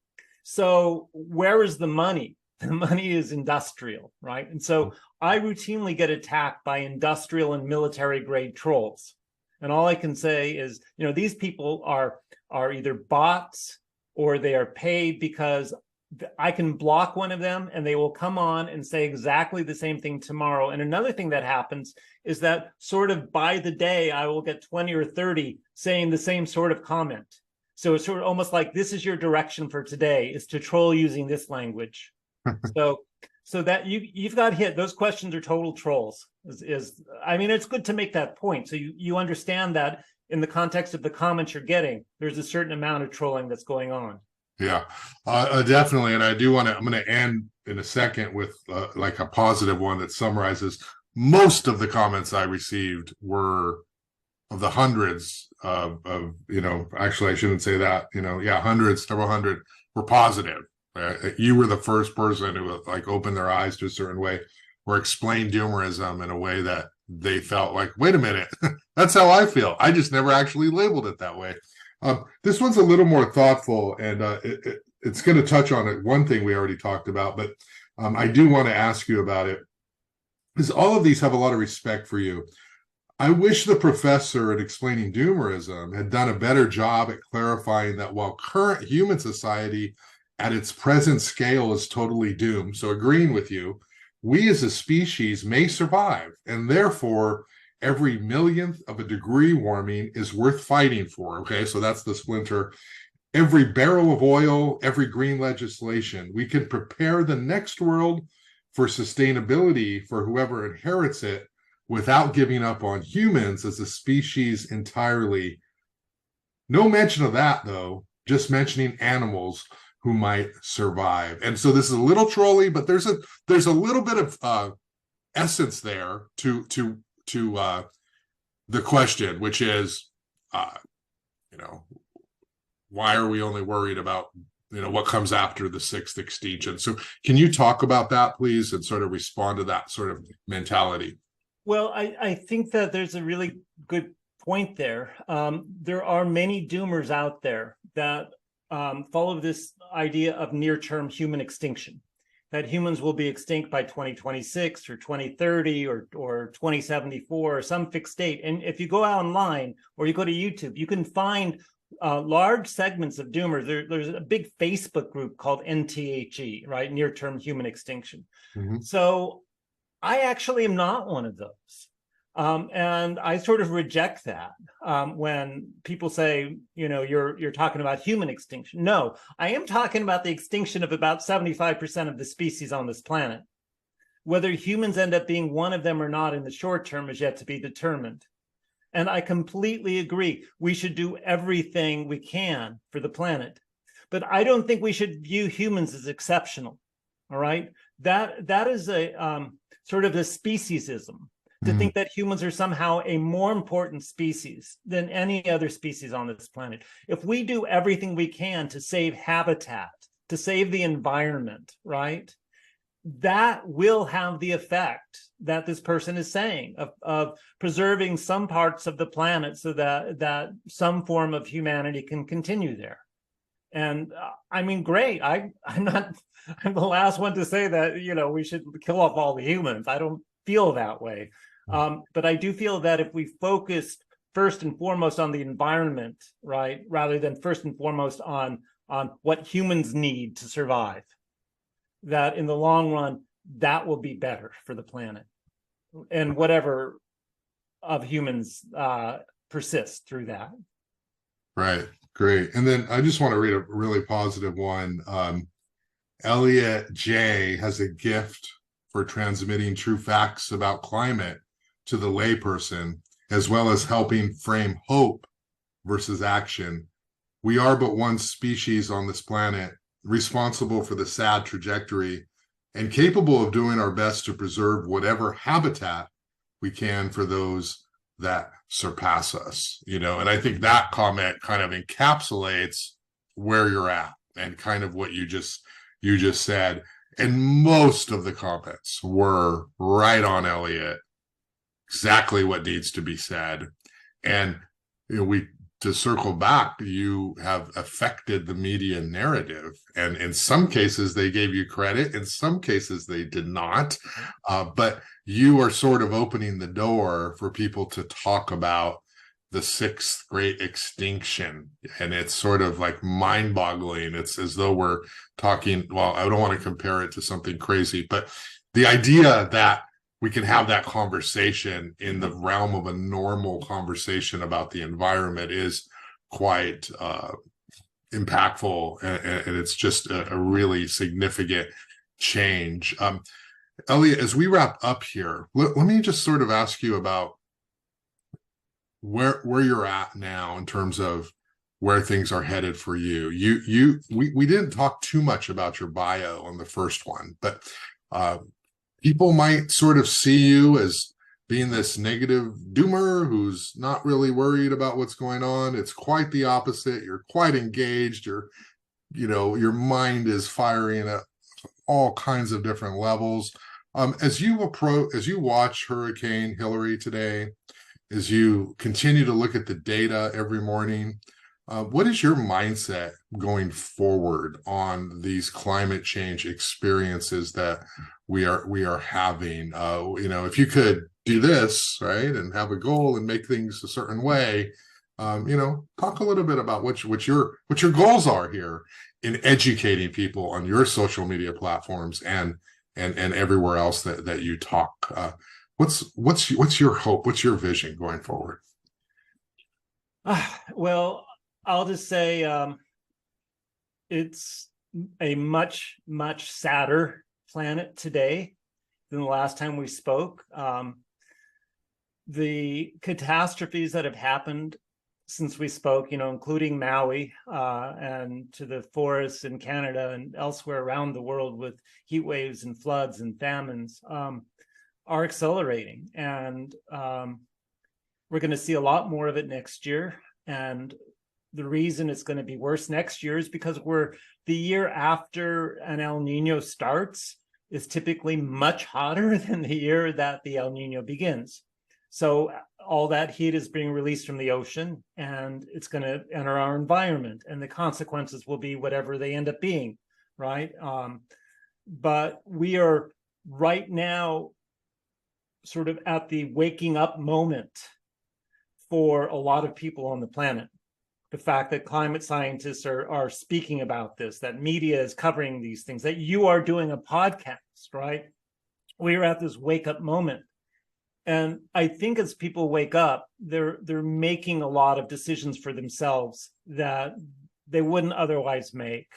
So where is the money? The money is industrial, right? And so I routinely get attacked by industrial and military grade trolls. And all I can say is, these people are either bots or they are paid, because I can block one of them and they will come on and say exactly the same thing tomorrow. And another thing that happens is that sort of by the day, I will get 20 or 30 saying the same sort of comment. So it's sort of almost like, this is your direction for today, is to troll using this language. So that you've got hit. Those questions are total trolls. It's good to make that point. So you understand that in the context of the comments you're getting, there's a certain amount of trolling that's going on. Yeah, definitely. And I'm going to end in a second with like a positive one that summarizes most of the comments I received were, of the hundreds of actually I shouldn't say that, hundreds, several hundred were positive. You were the first person who opened their eyes to a certain way or explained doomerism in a way that they felt like, wait a minute, that's how I feel. I just never actually labeled it that way. This one's a little more thoughtful, and it's going to touch on it. One thing we already talked about, but I do want to ask you about it, because all of these have a lot of respect for you. I wish the professor at explaining doomerism had done a better job at clarifying that while current human society at its present scale is totally doomed, so agreeing with you, we as a species may survive, and therefore every millionth of a degree warming is worth fighting for. Okay, so that's the splinter. Every barrel of oil, every green legislation, we can prepare the next world for sustainability for whoever inherits it without giving up on humans as a species entirely. No mention of that, though, just mentioning animals who might survive. And so this is a little trolly, but there's a little bit of essence there to the question, which is, why are we only worried about what comes after the sixth extinction? So can you talk about that, please, and sort of respond to that sort of mentality? Well, I think that there's a really good point there. There are many doomers out there that follow this idea of near-term human extinction, that humans will be extinct by 2026 or 2030 or 2074 or some fixed date. And if you go online or you go to YouTube, you can find large segments of doomers. There's a big Facebook group called NTHE, right? Near-term human extinction. Mm-hmm. So I actually am not one of those. And I sort of reject that when people say, you're talking about human extinction. No, I am talking about the extinction of about 75% of the species on this planet. Whether humans end up being one of them or not in the short term is yet to be determined. And I completely agree. We should do everything we can for the planet. But I don't think we should view humans as exceptional. All right. That is sort of the speciesism, to think that humans are somehow a more important species than any other species on this planet. If we do everything we can to save habitat, to save the environment, right, that will have the effect that this person is saying of preserving some parts of the planet so that some form of humanity can continue there. And I mean, great. I'm the last one to say that, you know, we should kill off all the humans. I don't feel that way. But I do feel that if we focus first and foremost on the environment, right, rather than first and foremost on what humans need to survive, that in the long run, that will be better for the planet and whatever of humans persist through that. Right. Great. And then I just want to read a really positive one. Eliot J has a gift for transmitting true facts about climate to the layperson, as well as helping frame hope versus action. We are but one species on this planet, responsible for the sad trajectory and capable of doing our best to preserve whatever habitat we can for those that surpass us, you know. And I think that comment kind of encapsulates where you're at and kind of what you just said. And most of the comments were right on Eliot, exactly what needs to be said. And you know, to circle back, you have affected the media narrative, and in some cases they gave you credit, in some cases they did not, but you are sort of opening the door for people to talk about the sixth great extinction, and it's sort of like mind-boggling. It's as though we're talking, well, I don't want to compare it to something crazy, but the idea that we can have that conversation in the realm of a normal conversation about the environment is quite impactful, and it's just a really significant change. Eliot, as we wrap up here, let me just sort of ask you about where you're at now in terms of where things are headed for you. We didn't talk too much about your bio on the first one, but people might sort of see you as being this negative doomer who's not really worried about what's going on. It's quite the opposite. You're quite engaged. Your mind is firing at all kinds of different levels. As you watch Hurricane Hilary today, as you continue to look at the data every morning, what is your mindset going forward on these climate change experiences that we are having? If you could do this, right, and have a goal and make things a certain way, talk a little bit about what your goals are here in educating people on your social media platforms and everywhere else that you talk. What's your hope? What's your vision going forward? Well, I'll just say it's a much, much sadder planet today than the last time we spoke. The catastrophes that have happened since we spoke, including Maui and to the forests in Canada and elsewhere around the world with heat waves and floods and famines, are accelerating. And we're going to see a lot more of it next year. And the reason it's going to be worse next year is because the year after an El Nino starts is typically much hotter than the year that the El Nino begins. So all that heat is being released from the ocean, and it's going to enter our environment, and the consequences will be whatever they end up being, right? But we are right now sort of at the waking up moment for a lot of people on the planet. The fact that climate scientists are speaking about this, that media is covering these things, that you are doing a podcast, right? We are at this wake up moment. And I think as people wake up, they're making a lot of decisions for themselves that they wouldn't otherwise make.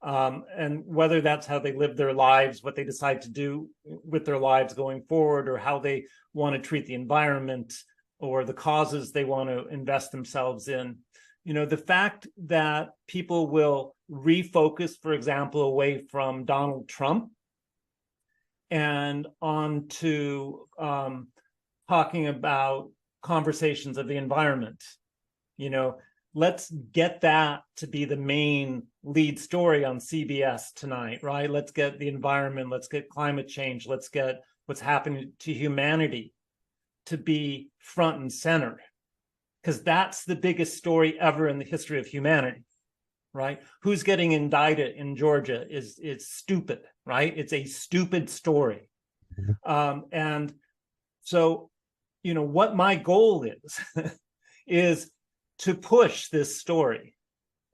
And whether that's how they live their lives, what they decide to do with their lives going forward, or how they want to treat the environment, or the causes they want to invest themselves in. The fact that people will refocus, for example, away from Donald Trump and on to talking about conversations of the environment. Let's get that to be the main lead story on CBS tonight, right? Let's get the environment, let's get climate change, let's get what's happening to humanity to be front and center, because that's the biggest story ever in the history of humanity, right? Who's getting indicted in Georgia is stupid, right? It's a stupid story. And so, what my goal is, is to push this story.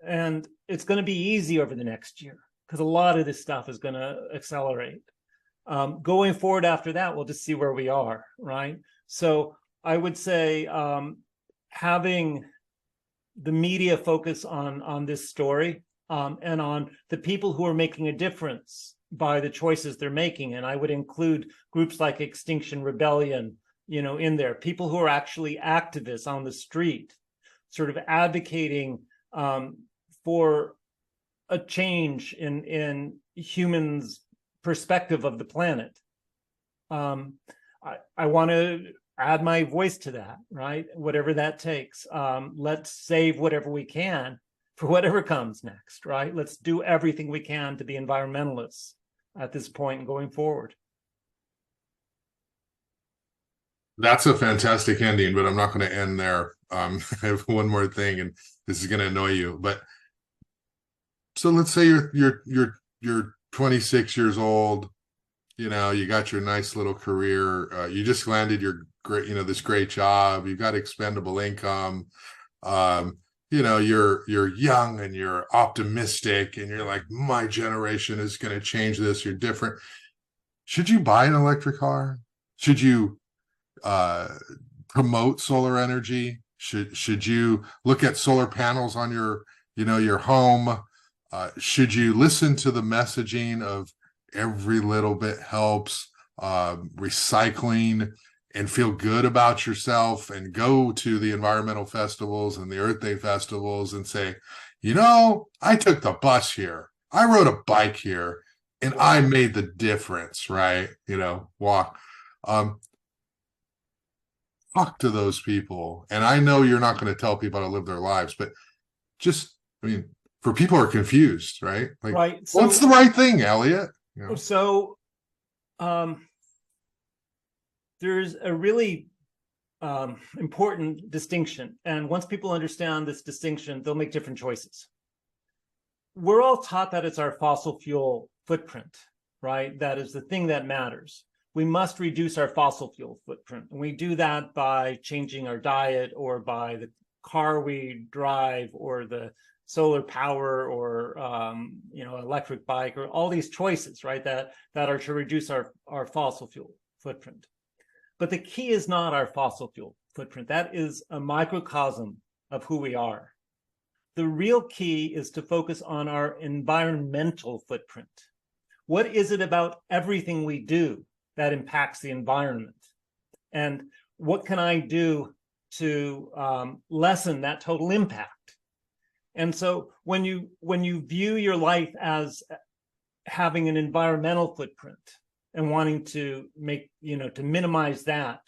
And it's going to be easy over the next year because a lot of this stuff is going to accelerate. Going forward after that, we'll just see where we are, right? So I would say having the media focus on this story and on the people who are making a difference by the choices they're making. And I would include groups like Extinction Rebellion, in there, people who are actually activists on the street, sort of advocating for a change in humans' perspective of the planet. I want to add my voice to that, right? Whatever that takes. Let's save whatever we can for whatever comes next, right? Let's do everything we can to be environmentalists at this point and going forward. That's a fantastic ending, but I'm not going to end there. I have one more thing, and this is going to annoy you. But so let's say you're 26 years old. You got your nice little career. You just landed your great, this great job. You got expendable income. You're young and you're optimistic, and you're like, my generation is going to change this. You're different. Should you buy an electric car? Should you promote solar energy? Should you look at solar panels on your home? Should you listen to the messaging of every little bit helps, recycling, and feel good about yourself, and go to the environmental festivals and the Earth Day festivals and say, I took the bus here, I rode a bike here, and I made the difference, right? Walk. Talk to those people. And I know you're not going to tell people how to live their lives, but for people who are confused, right? Like, right. So, what's the right thing, Eliot? So there's a really important distinction. And once people understand this distinction, they'll make different choices. We're all taught that it's our fossil fuel footprint, right? That is the thing that matters. We must reduce our fossil fuel footprint. And we do that by changing our diet, or by the car we drive, or the solar power, or electric bike, or all these choices, right, that are to reduce our fossil fuel footprint. But the key is not our fossil fuel footprint. That is a microcosm of who we are. The real key is to focus on our environmental footprint. What is it about everything we do that impacts the environment? And what can I do to lessen that total impact? And so when you view your life as having an environmental footprint and wanting to make, to minimize that,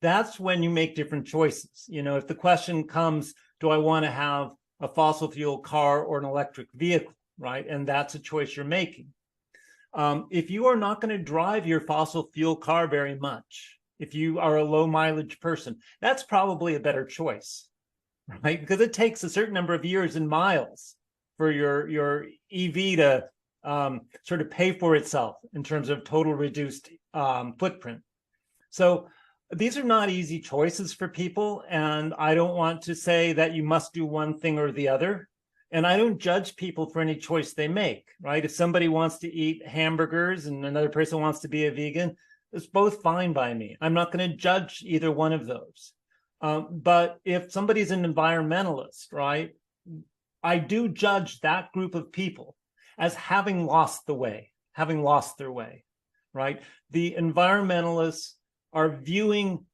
that's when you make different choices. If the question comes, do I want to have a fossil fuel car or an electric vehicle, right? And that's a choice you're making. If you are not going to drive your fossil fuel car very much, if you are a low mileage person, that's probably a better choice, right? Because it takes a certain number of years and miles for your EV to sort of pay for itself in terms of total reduced footprint. So these are not easy choices for people. And I don't want to say that you must do one thing or the other. And I don't judge people for any choice they make, right? If somebody wants to eat hamburgers and another person wants to be a vegan, it's both fine by me. I'm not going to judge either one of those. But if somebody's an environmentalist, right, I do judge that group of people as having lost their way, right? The environmentalists are viewing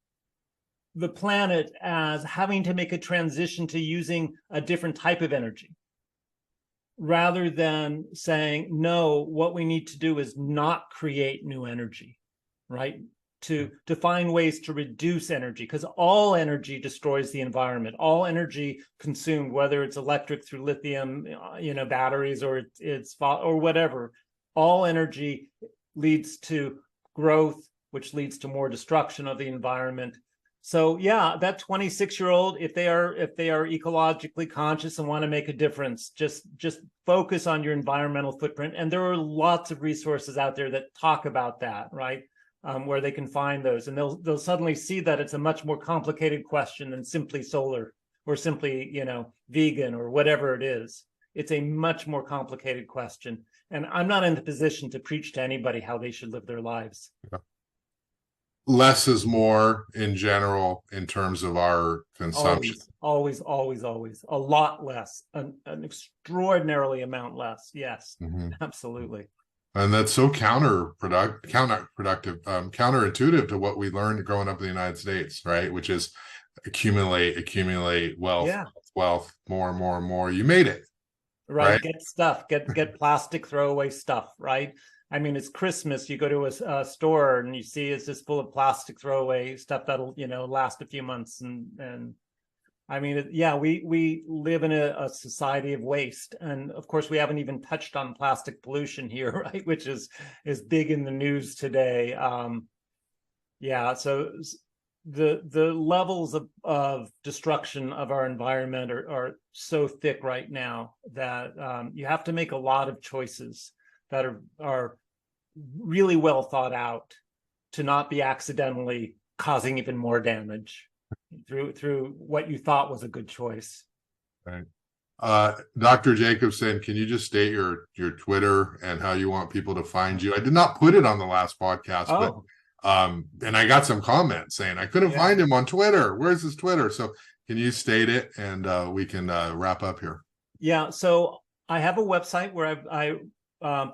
the planet as having to make a transition to using a different type of energy. rather than saying, no, what we need to do is not create new energy, right? To find ways to reduce energy, because all energy destroys the environment. All energy consumed, whether it's electric through lithium, batteries, or it's or whatever, all energy leads to growth, which leads to more destruction of the environment. So yeah, that 26-year-old, if they are ecologically conscious and want to make a difference, just focus on your environmental footprint. And there are lots of resources out there that talk about that, right? Where they can find those, and they'll suddenly see that it's a much more complicated question than simply solar or simply vegan or whatever it is. It's a much more complicated question, and I'm not in the position to preach to anybody how they should live their lives. Yeah. Less is more in general in terms of our consumption. Always a lot less, an extraordinarily amount less. Yes, absolutely. And that's so counterintuitive to what we learned growing up in the United States, right? Which is accumulate wealth, yeah. wealth, more and more and more. You made it. Right. Get stuff, get plastic throwaway stuff, right? I mean, it's Christmas. You go to a store and you see it's just full of plastic throwaway stuff that'll, last a few months. And I mean, yeah, we live in a society of waste. And of course, we haven't even touched on plastic pollution here, right? Which is big in the news today. Yeah, so the levels of destruction of our environment are so thick right now that you have to make a lot of choices that are really well thought out to not be accidentally causing even more damage through what you thought was a good choice. Right. Dr. Jacobson, can you just state your Twitter and how you want people to find you? I did not put it on the last podcast, but and I got some comments saying I couldn't find him on Twitter. Where's his Twitter? So can you state it, and we can wrap up here? Yeah, so I have a website where I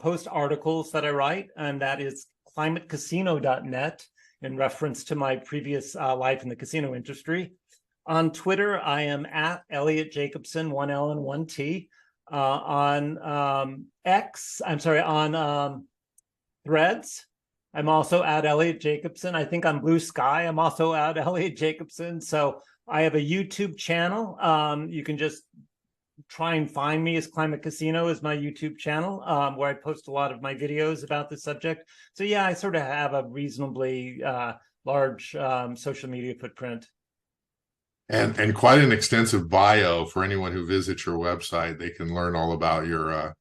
post articles that I write, and that is climatecasino.net, in reference to my previous life in the casino industry. On Twitter, I am at Eliot Jacobson, 1 L and 1 T. On Threads, I'm also at Eliot Jacobson. I think on Blue Sky, I'm also at Eliot Jacobson. So I have a YouTube channel. You can just try and find me as Climate Casino is my YouTube channel, where I post a lot of my videos about this subject. So yeah, I sort of have a reasonably large social media footprint. And quite an extensive bio for anyone who visits your website. They can learn all about your,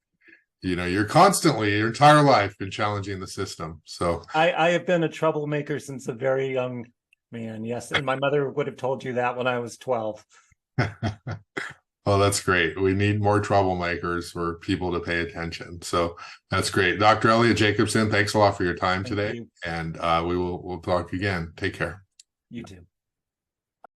you're constantly, your entire life, been challenging the system. So I have been a troublemaker since a very young man. Yes. And my mother would have told you that when I was 12. Well, that's great. We need more troublemakers for people to pay attention. So that's great. Dr. Eliot Jacobson, thanks a lot for your time today. And we'll talk again. Take care. You too.